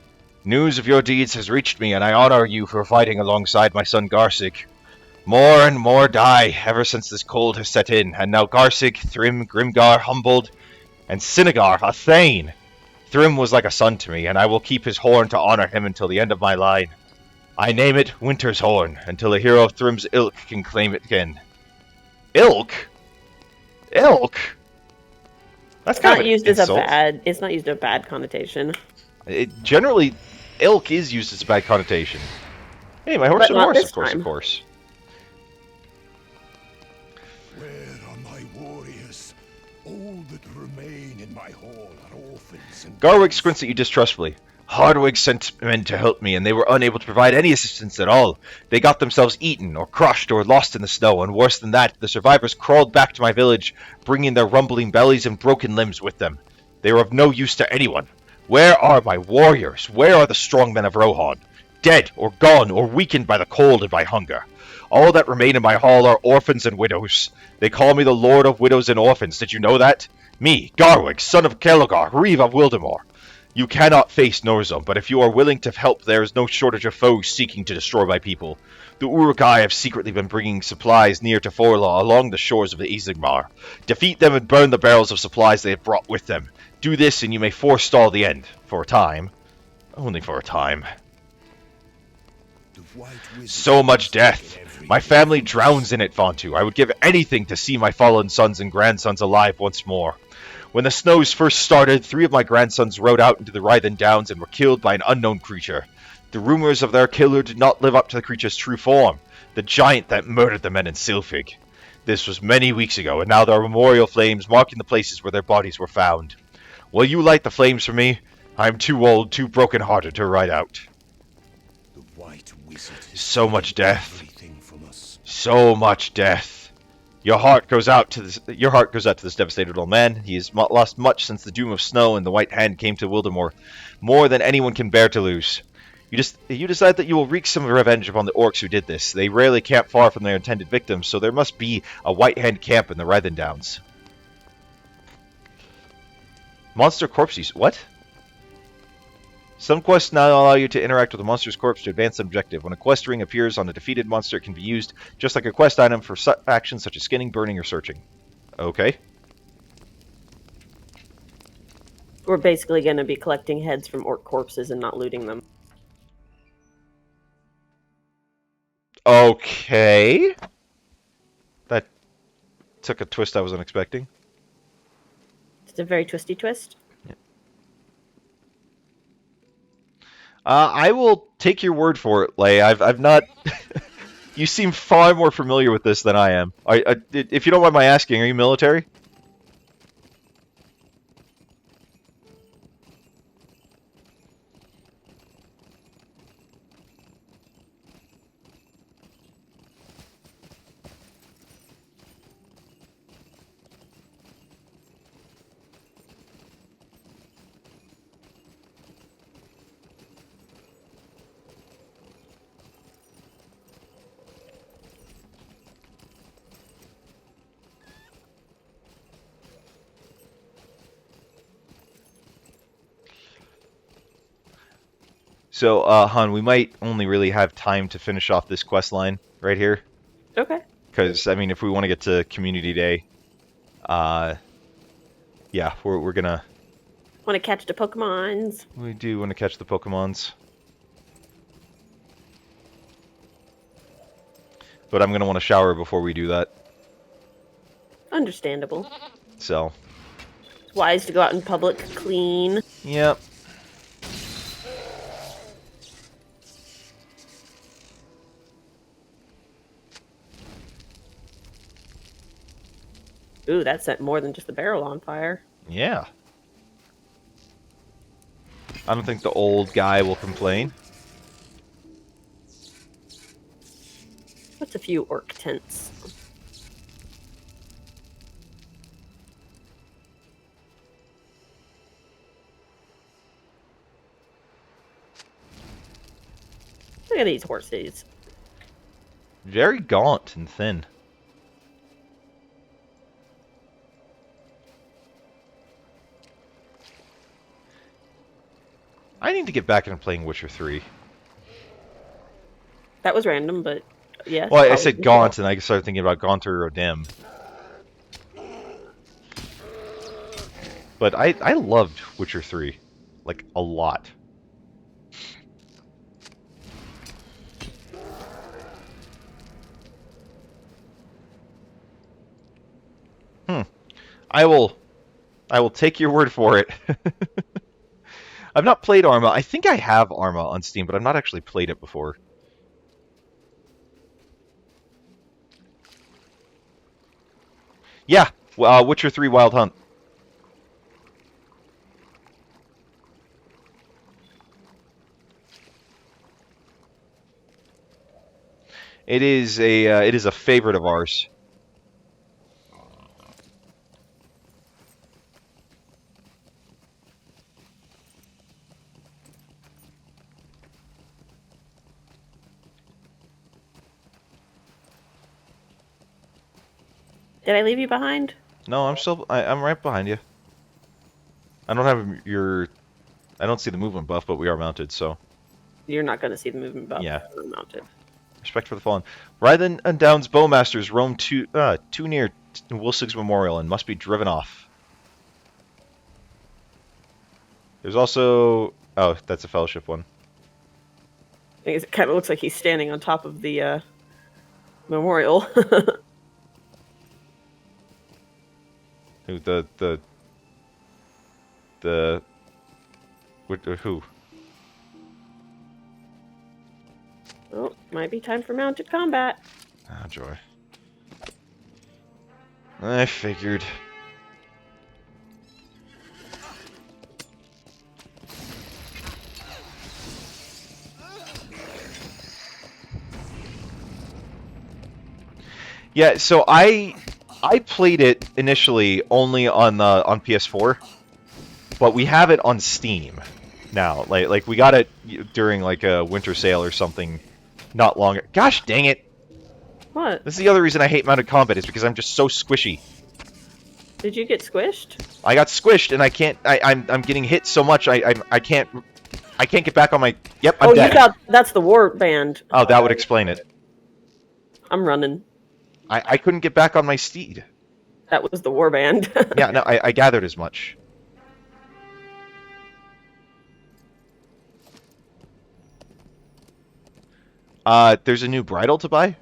News of your deeds has reached me, and I honor you for fighting alongside my son Garsig. More and more die ever since this cold has set in, and now Garsig, Thrym, Grimgar, Humboldt, and Sinagar, a Thane. Thrym was like a son to me, and I will keep his horn to honor him until the end of my line. I name it Winter's Horn, until a hero of Thrym's ilk can claim it again. Ilk? Ilk? That's It's kind not of an used as a insult. bad. It's not used a bad connotation. Generally, ilk is used as a bad connotation. Hey, my horse But and not horse, this of course, time. of course. Where are my warriors? All that remain in my hall are orphans and... Garwick squints at you distrustfully. Hardwig sent men to help me, and they were unable to provide any assistance at all. They got themselves eaten, or crushed, or lost in the snow, and worse than that, the survivors crawled back to my village, bringing their rumbling bellies and broken limbs with them. They were of no use to anyone. Where are my warriors? Where are the strong men of Rohan? Dead, or gone, or weakened by the cold and by hunger. All that remain in my hall are orphans and widows. They call me the Lord of Widows and Orphans. Did you know that? Me, Garwick, son of Kelogar, Reeve of Wildermore. You cannot face Norzum, but if you are willing to help, there is no shortage of foes seeking to destroy my people. The Urukai have secretly been bringing supplies near to Forlaw along the shores of the Isengmar. Defeat them and burn the barrels of supplies they have brought with them. Do this and you may forestall the end. For a time. Only for a time. The White Wizard So much death. every My family drowns in it, Vontu. I would give anything to see my fallen sons and grandsons alive once more. When the snows first started, 3 of my grandsons rode out into the Rythen Downs and were killed by an unknown creature. The rumors of their killer did not live up to the creature's true form, the giant that murdered the men in Sylphig. This was many weeks ago, and now there are memorial flames marking the places where their bodies were found. Will you light the flames for me? I am too old, too broken-hearted to ride out. The White Wizard has So much taken death. everything from us. So much death. Your heart goes out to this devastated old man. He has lost much since the doom of snow and the White Hand came to Wildermore, more than anyone can bear to lose. You decide that you will wreak some revenge upon the orcs who did this. They rarely camp far from their intended victims, so there must be a White Hand camp in the Rythen Downs. Monster corpses. What? Some quests now allow you to interact with a monster's corpse to advance an objective. When a quest ring appears on a defeated monster, it can be used just like a quest item for actions such as skinning, burning, or searching. Okay. We're basically going to be collecting heads from orc corpses and not looting them. Okay. That took a twist I wasn't expecting. It's a very twisty twist. I will take your word for it, Lay. I've not... You seem far more familiar with this than I am. If you don't mind my asking, are you military? So, Han, we might only really have time to finish off this quest line right here. Okay. Because, I mean, if we want to get to Community Day, yeah, we're gonna... Want to catch the Pokemons? We do want to catch the Pokemons. But I'm gonna want to shower before we do that. Understandable. So, It's wise to go out in public clean. yep. Ooh, that set more than just the barrel on fire. Yeah. I don't think the old guy will complain. What's a few orc tents? Look at these horses. Very gaunt and thin. I need to get back into playing Witcher 3. That was random, but yeah. Well, I said gaunt, and I started thinking about Gaunter or Dim. But I loved Witcher 3. Like, a lot. I will take your word for it. I've not played Arma. I think I have Arma on Steam, but I've not actually played it before. Yeah, Witcher 3 Wild Hunt. It is a favorite of ours. Did I leave you behind? No, I'm right behind you. I don't have I don't see the movement buff, but we are mounted, so. You're not going to see the movement buff. Yeah. We're mounted. Respect for the fallen. Rythan and Down's bowmasters roam too near Wilsig's memorial and must be driven off. There's also... Oh, that's a fellowship one. It kind of looks like he's standing on top of the memorial. Who, who? Oh, might be time for mounted combat. Ah, joy. I figured. Yeah, so I played it initially only on PS4, but we have it on Steam now. Like we got it during like a winter sale or something not long. Gosh dang it! What? This is the other reason I hate mounted combat, is because I'm just so squishy. Did you get squished? I got squished and I can't. I'm getting hit so much. I can't get back on my. Yep, I'm dead. That's the war band. Oh, that would explain it. I'm running. I couldn't get back on my steed. That was the war band. Yeah, no, I gathered as much. There's a new bridle to buy?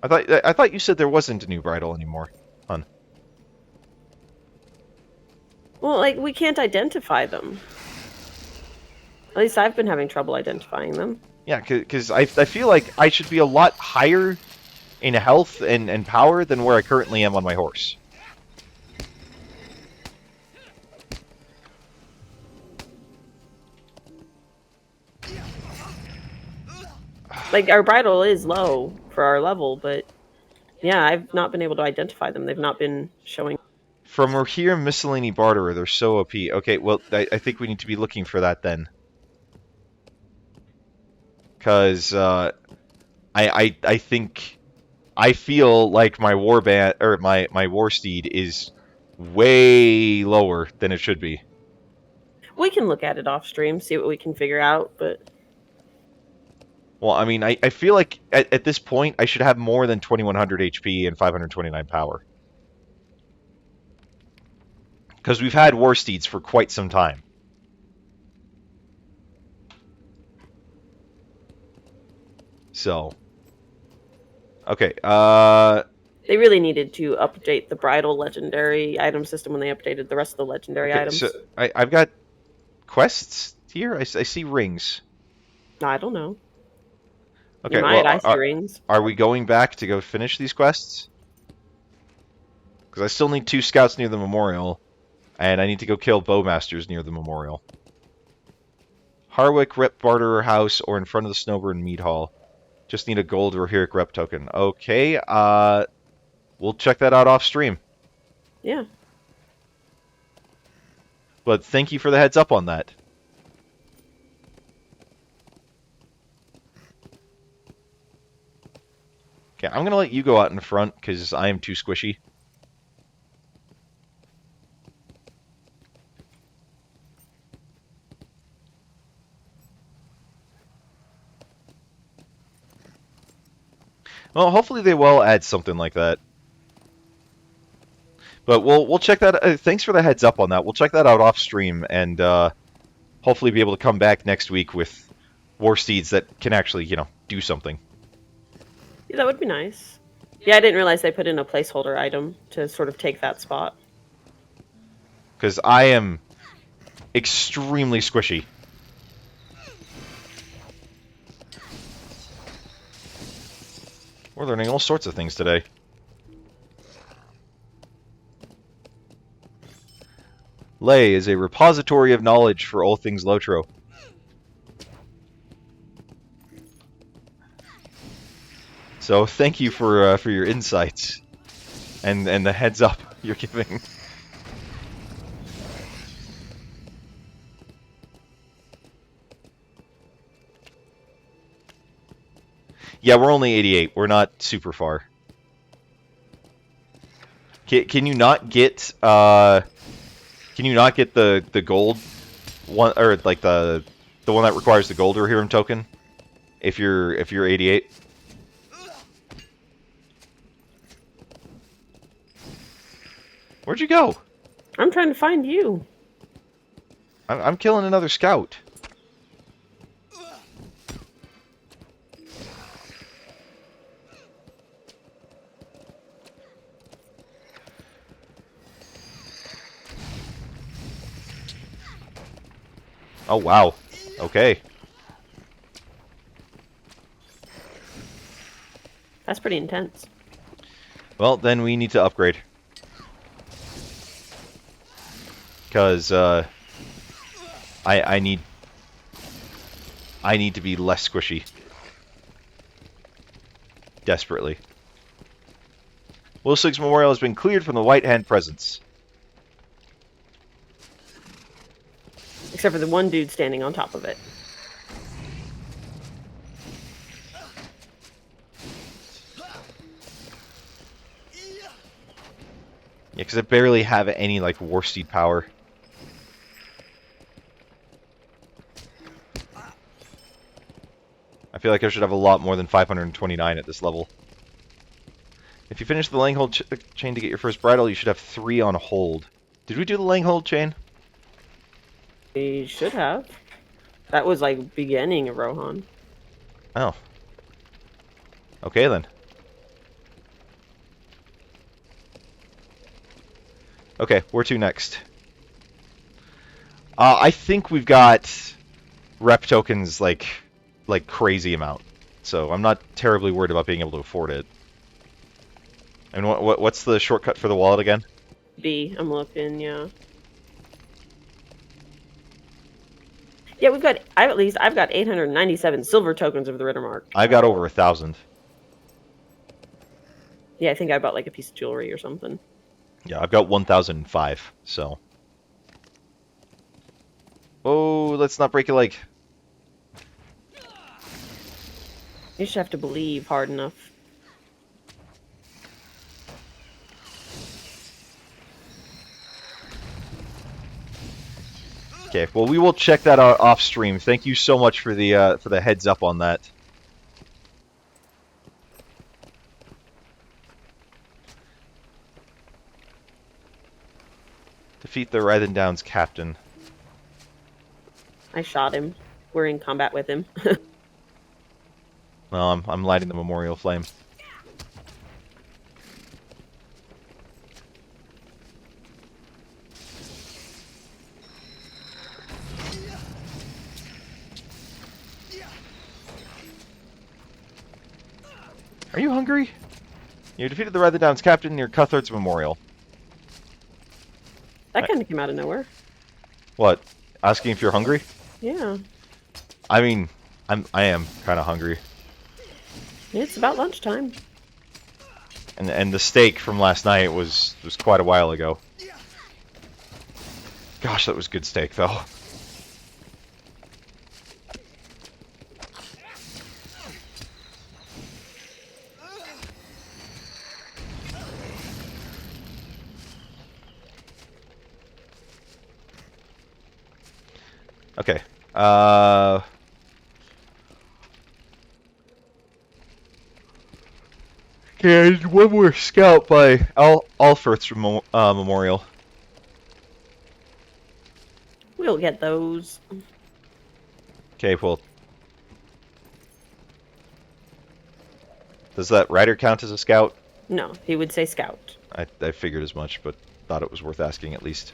I thought you said there wasn't a new bridle anymore, hon. Well, like, we can't identify them. At least I've been having trouble identifying them. Yeah, because I feel like I should be a lot higher in health and power than where I currently am on my horse. Like, our bridle is low for our level, but yeah, I've not been able to identify them. They've not been showing. From here, miscellany barterer, they're so OP. Okay, well, I think we need to be looking for that then. Because I think I feel like my war band or my war steed is way lower than it should be. We can look at it off stream, see what we can figure out, but Well, I mean, I feel like at this point I should have more than 2100 HP and 529 power. Because we've had war steeds for quite some time. So, okay, they really needed to update the bridal legendary item system when they updated the rest of the legendary items. So I've got quests here. I see rings. I don't know. Okay, You might, well, I see rings. Are we going back to go finish these quests? Because I still need 2 scouts near the memorial, and I need to go kill bowmasters near the memorial. Harwick Rep Barterer House or in front of the Snowburn Mead Hall. Just need a gold Rohirric Rep token. Okay, we'll check that out off stream. Yeah. But thank you for the heads up on that. Okay, I'm going to let you go out in front because I am too squishy. Well, hopefully they will add something like that. But we'll check that. Thanks for the heads up on that. We'll check that out off stream and hopefully be able to come back next week with war steeds that can actually, do something. Yeah, that would be nice. Yeah, I didn't realize they put in a placeholder item to sort of take that spot. Because I am extremely squishy. We're learning all sorts of things today. Lay is a repository of knowledge for all things LOTRO. So thank you for your insights and the heads up you're giving. Yeah, we're only 88. We're not super far. Can you not get the gold one, or like the one that requires the gold Rohirrim token if you're 88? Where'd you go? I'm trying to find you. I'm killing another scout. Oh, wow. Okay. That's pretty intense. Well, then we need to upgrade. Because, I need to be less squishy. Desperately. Wilsig's memorial has been cleared from the White Hand presence. Except for the one dude standing on top of it. Yeah, because I barely have any, like, Warsteed power. I feel like I should have a lot more than 529 at this level. If you finish the Langhold chain to get your first bridle, you should have 3 on hold. Did we do the Langhold chain? We should have. That was like beginning of Rohan. Oh. Okay then. Okay, where to next? I think we've got rep tokens like crazy amount, so I'm not terribly worried about being able to afford it. And what's the shortcut for the wallet again? B, I'm looking, yeah. Yeah, I've got 897 silver tokens of the Rittermark. I've got over 1,000. Yeah, I think I bought like a piece of jewelry or something. Yeah, I've got 1,005, so. Oh, let's not break a leg. You just have to believe hard enough. Okay, well we will check that out off stream. Thank you so much for the heads up on that. Defeat the Writhen Downs captain. I shot him. We're in combat with him. Well, I'm lighting the memorial flame. Are you hungry? You defeated the Writhen Downs captain near Cuthbert's memorial. That kind of came out of nowhere. What? Asking if you're hungry? Yeah. I mean, I am kind of hungry. It's about lunchtime. And the steak from last night was quite a while ago. Gosh, that was good steak though. Okay. And one more scout by Alfred's memorial. We'll get those. Okay, well. Does that rider count as a scout? No, he would say scout. I figured as much, but thought it was worth asking at least.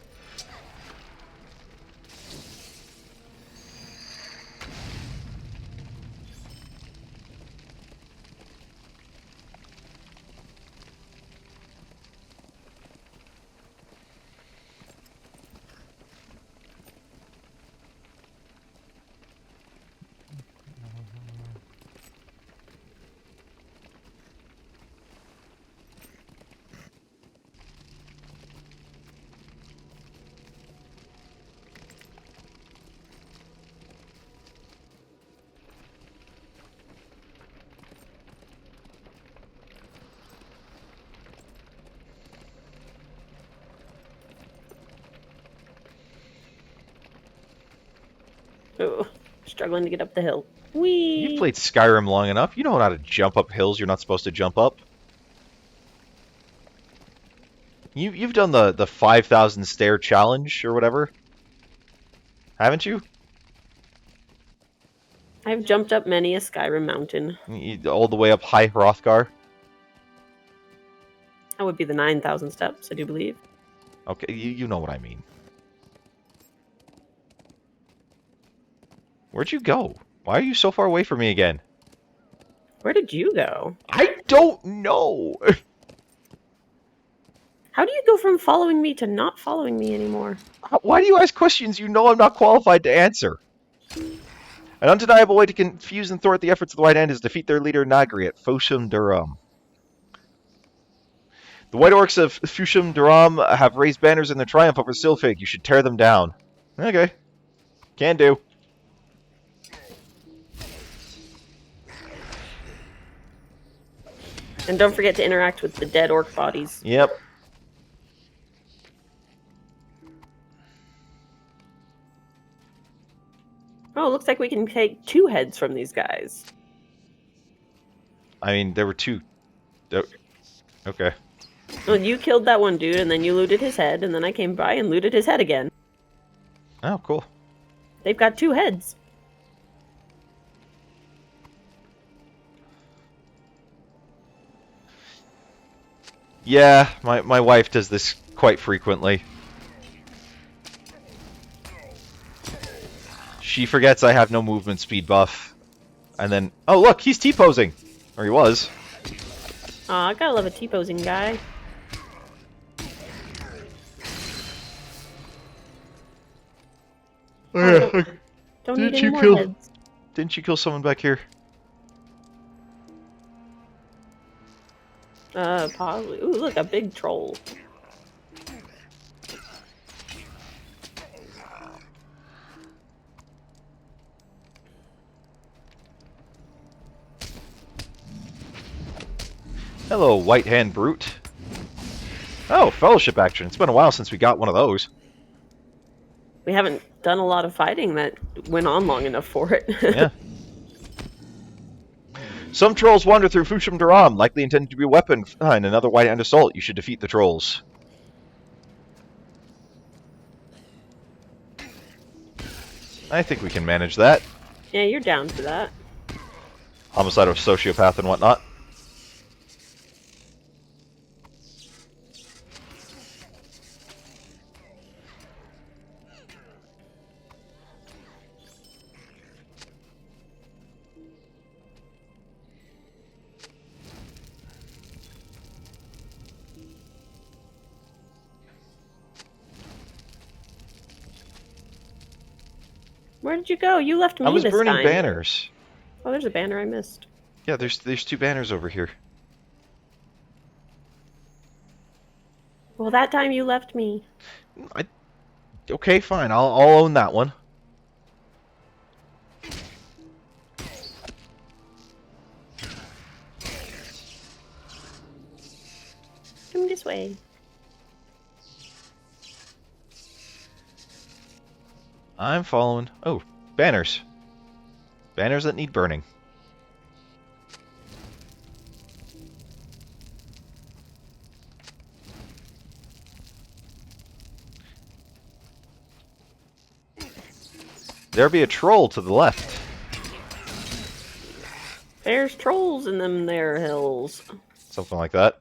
Ooh, struggling to get up the hill. Whee! You've played Skyrim long enough. You know how to jump up hills you're not supposed to jump up. You've done the 5,000 stair challenge or whatever, haven't you? I've jumped up many a Skyrim mountain. All the way up High Hrothgar. That would be the 9,000 steps, I do believe. Okay, you know what I mean. Where'd you go? Why are you so far away from me again? Where did you go? I don't know. How do you go from following me to not following me anymore? Why do you ask questions you know I'm not qualified to answer? An undeniable way to confuse and thwart the efforts of the White Hand is defeat their leader Nagri at Fosham Duram. The White Orcs of Fosham Duram have raised banners in their triumph over Sylphig. You should tear them down. Okay. Can do. And don't forget to interact with the dead orc bodies. Yep. Oh, looks like we can take 2 heads from these guys. I mean, there were 2. Okay. Well, you killed that one dude, and then you looted his head, and then I came by and looted his head again. Oh, cool. They've got 2 heads. Yeah, my wife does this quite frequently. She forgets I have no movement speed buff. And then, oh look, he's T-posing! Or he was. Aw, I gotta love a T-posing guy. Don't need any more heads. Didn't you kill someone back here? Probably. Ooh, look, a big troll. Hello, White Hand Brute. Oh, fellowship action. It's been a while since we got one of those. We haven't done a lot of fighting that went on long enough for it. Yeah. Some trolls wander through Fushim Duram, likely intended to be a weapon in another White Hand assault. You should defeat the trolls. I think we can manage that. Yeah, you're down for that. Homicide of a sociopath and whatnot. Where did you go? You left me I was this burning time. banners. Oh, there's a banner I missed. Yeah, there's 2 banners over here. Well, that time you left me. Okay, fine. I'll own that one. Come this way. I'm following. Oh, banners. Banners that need burning. There be a troll to the left. There's trolls in them there hills. Something like that.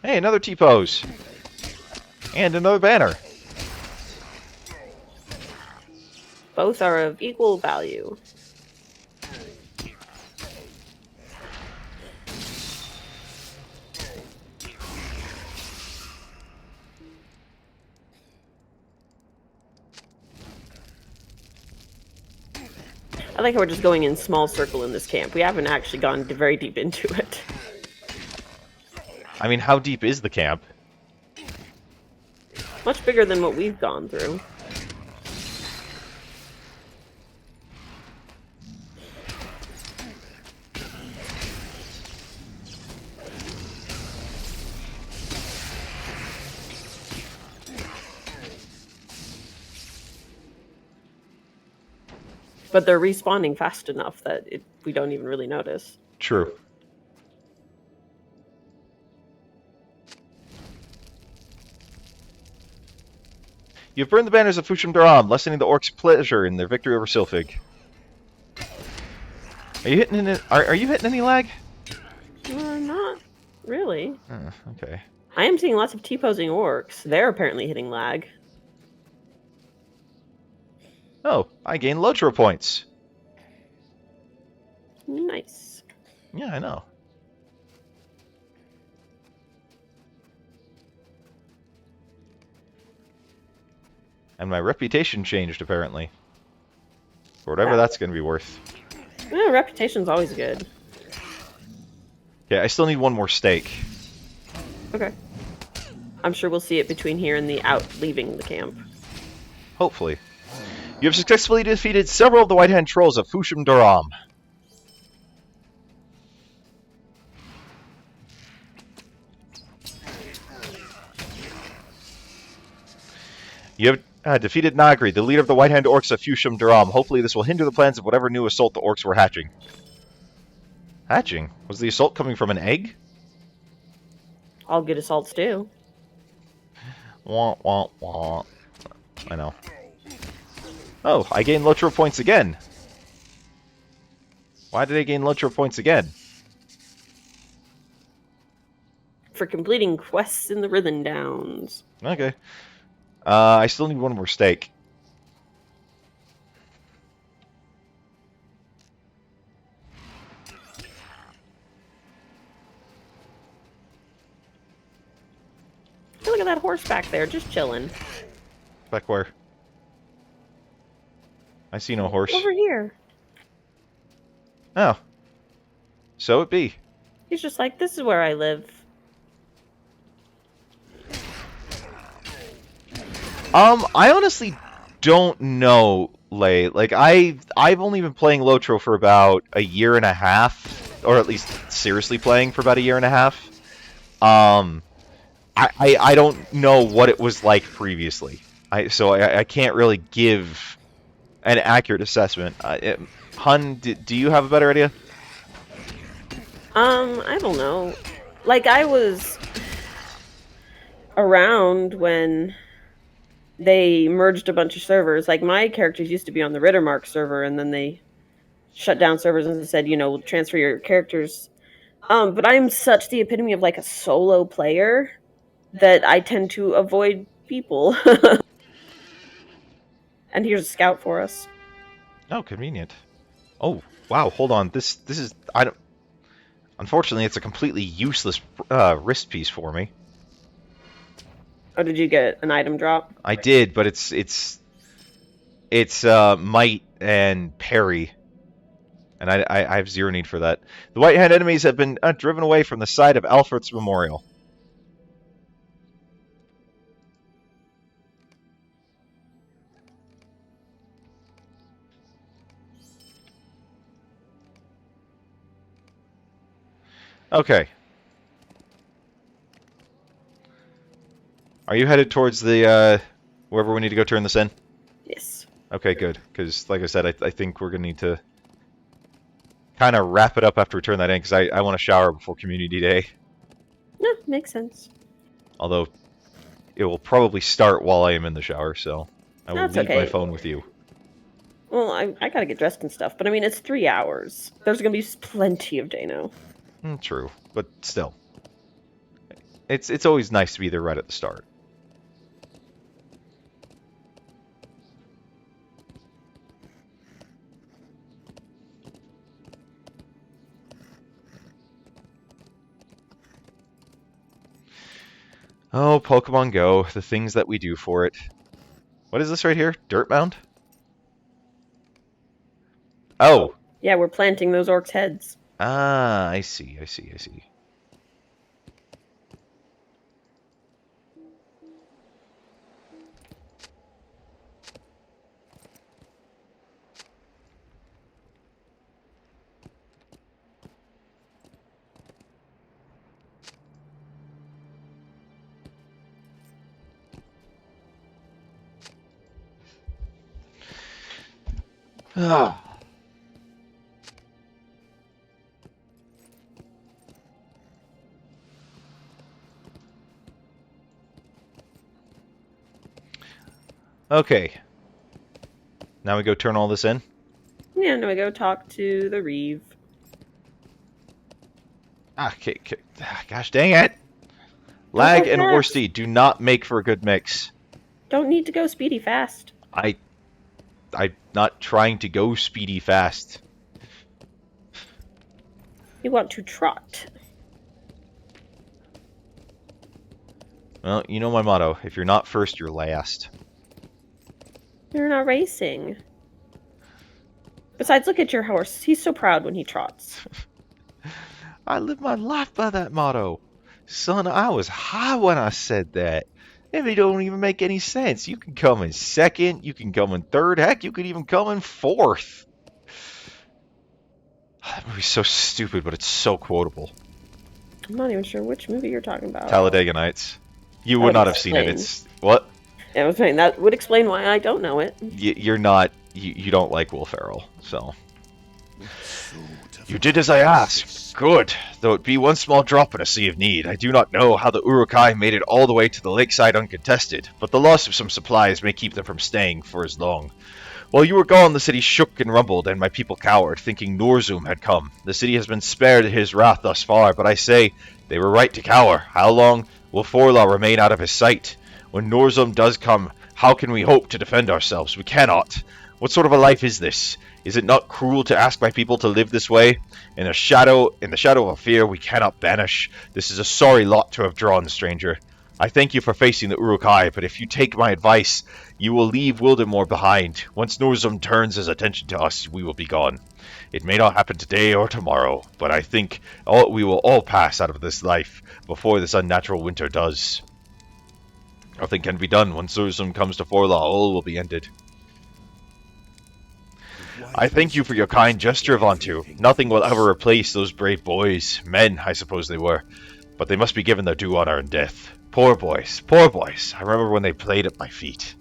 Hey, another T-pose. And another banner. Both are of equal value. I like how we're just going in small circle in this camp. We haven't actually gone very deep into it. I mean, how deep is the camp? Much bigger than what we've gone through. But they're respawning fast enough that we don't even really notice. True. You've burned the banners of Fushim Daram, lessening the orcs' pleasure in their victory over Sylphig. Are you hitting any, are you hitting any lag? Not really. Okay. I am seeing lots of T-posing orcs. They're apparently hitting lag. Oh, I gained LOTRO points. Nice. Yeah, I know. And my reputation changed, apparently. For whatever that's going to be worth. Yeah, reputation's always good. Yeah, I still need one more stake. Okay. I'm sure we'll see it between here and the leaving the camp. Hopefully. You have successfully defeated several of the White Hand Trolls of Fushim Daram. You have defeated Nagri, the leader of the White Hand Orcs of Fushim Daram. Hopefully this will hinder the plans of whatever new assault the Orcs were hatching. Hatching? Was the assault coming from an egg? All good assaults do. Wah, wah, wah. I know. Oh, I gained LOTRO points again. Why did I gain LOTRO points again? For completing quests in the Rhythm Downs. Okay. I still need one more stake. Hey, look at that horse back there, just chilling. Back where? I see no horse. Over here. Oh. So it be. He's just like, this is where I live. I honestly don't know, Lay. Like, I've only been playing LOTRO for about a year and a half, or at least seriously playing for about a year and a half. I don't know what it was like previously. So I can't really give an accurate assessment. Hun, do you have a better idea? I don't know. Like, I was around when they merged a bunch of servers. Like, my characters used to be on the Rittermark server, and then they shut down servers and said, you know, transfer your characters. But I'm such the epitome of, like, a solo player that I tend to avoid people. And here's a scout for us. Oh, convenient. Oh, wow, hold on. This is... I don't... Unfortunately, it's a completely useless wrist piece for me. Oh, did you get an item drop? I did, but it's might and parry, and I have zero need for that. The White Hand enemies have been driven away from the side of Alfred's Memorial. Okay. Are you headed towards the, wherever we need to go turn this in? Yes. Okay, good. Because, like I said, I think we're going to need to kind of wrap it up after we turn that in, because I want to shower before Community Day. No, makes sense. Although, it will probably start while I am in the shower, so I will That's leave okay. my phone with you. Well, I gotta get dressed and stuff, but I mean, it's 3 hours. There's gonna be plenty of Dano. True, but still. It's always nice to be there right at the start. Oh, Pokemon Go, the things that we do for it. What is this right here? Dirt mound? Oh! Yeah, we're planting those orcs' heads. Ah, I see, I see, I see. Ah. Okay. Now we go turn all this in. Yeah, now we go talk to the Reeve. Okay, gosh dang it! Lag go and fast. Worsty do not make for a good mix. Don't need to go speedy fast. I'm not trying to go speedy fast. You want to trot. Well, you know my motto. If you're not first, you're last. You're not racing. Besides, look at your horse. He's so proud when he trots. I live my life by that motto. Son, I was high when I said that. And it don't even make any sense. You can come in second, you can come in third, heck, you could even come in fourth. That movie's so stupid, but it's so quotable. I'm not even sure which movie you're talking about. Talladega Nights. You That would would not have seen it. explain. It's... What? Yeah, I was saying that would explain why I don't know it. You're not... You don't like Will Ferrell, so... So You did as I asked. Good. Though it be one small drop in a sea of need, I do not know how the Urukai made it all the way to the lakeside uncontested, but the loss of some supplies may keep them from staying for as long. While you were gone, the city shook and rumbled, and my people cowered, thinking Norzum had come. The city has been spared his wrath thus far, but I say, they were right to cower. How long will Forlaw remain out of his sight? When Norzum does come, how can we hope to defend ourselves? We cannot. What sort of a life is this? Is it not cruel to ask my people to live this way? In the shadow of a fear we cannot banish. This is a sorry lot to have drawn, stranger. I thank you for facing the Urukai, but if you take my advice, you will leave Wildermore behind. Once Norzum turns his attention to us, we will be gone. It may not happen today or tomorrow, but I think we will all pass out of this life before this unnatural winter does. Nothing can be done. Once Norzum comes to Forlaw, all will be ended. I thank you for your kind gesture, Vantu. Nothing will ever replace those brave boys. Men, I suppose they were. But they must be given their due honor in death. Poor boys, poor boys. I remember when they played at my feet.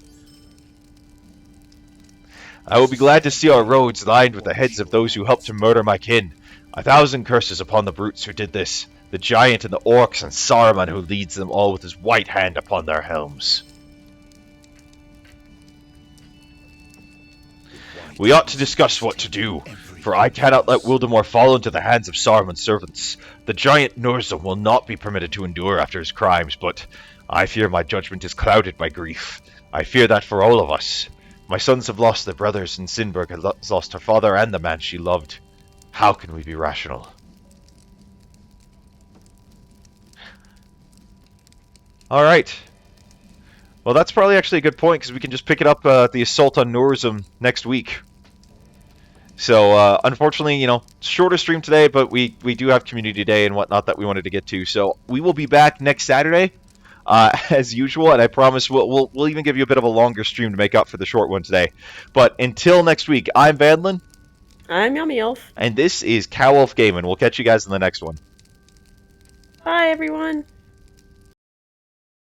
I will be glad to see our roads lined with the heads of those who helped to murder my kin. 1,000 curses upon the brutes who did this. The giant and the orcs and Saruman who leads them all with his white hand upon their helms. We ought to discuss what to do, for I cannot let Wildermore fall into the hands of Saruman's servants. The giant Norzum will not be permitted to endure after his crimes, but I fear my judgment is clouded by grief. I fear that for all of us. My sons have lost their brothers, and Sinberg has lost her father and the man she loved. How can we be rational? Alright. Well, that's probably actually a good point, because we can just pick it up the assault on Norzum next week. So, unfortunately, you know, shorter stream today, but we do have Community Day and whatnot that we wanted to get to. So, we will be back next Saturday, as usual, and I promise we'll even give you a bit of a longer stream to make up for the short one today. But until next week, I'm Vanlin. I'm Yummy Elf. And this is Cowolf Gaming. We'll catch you guys in the next one. Bye, everyone.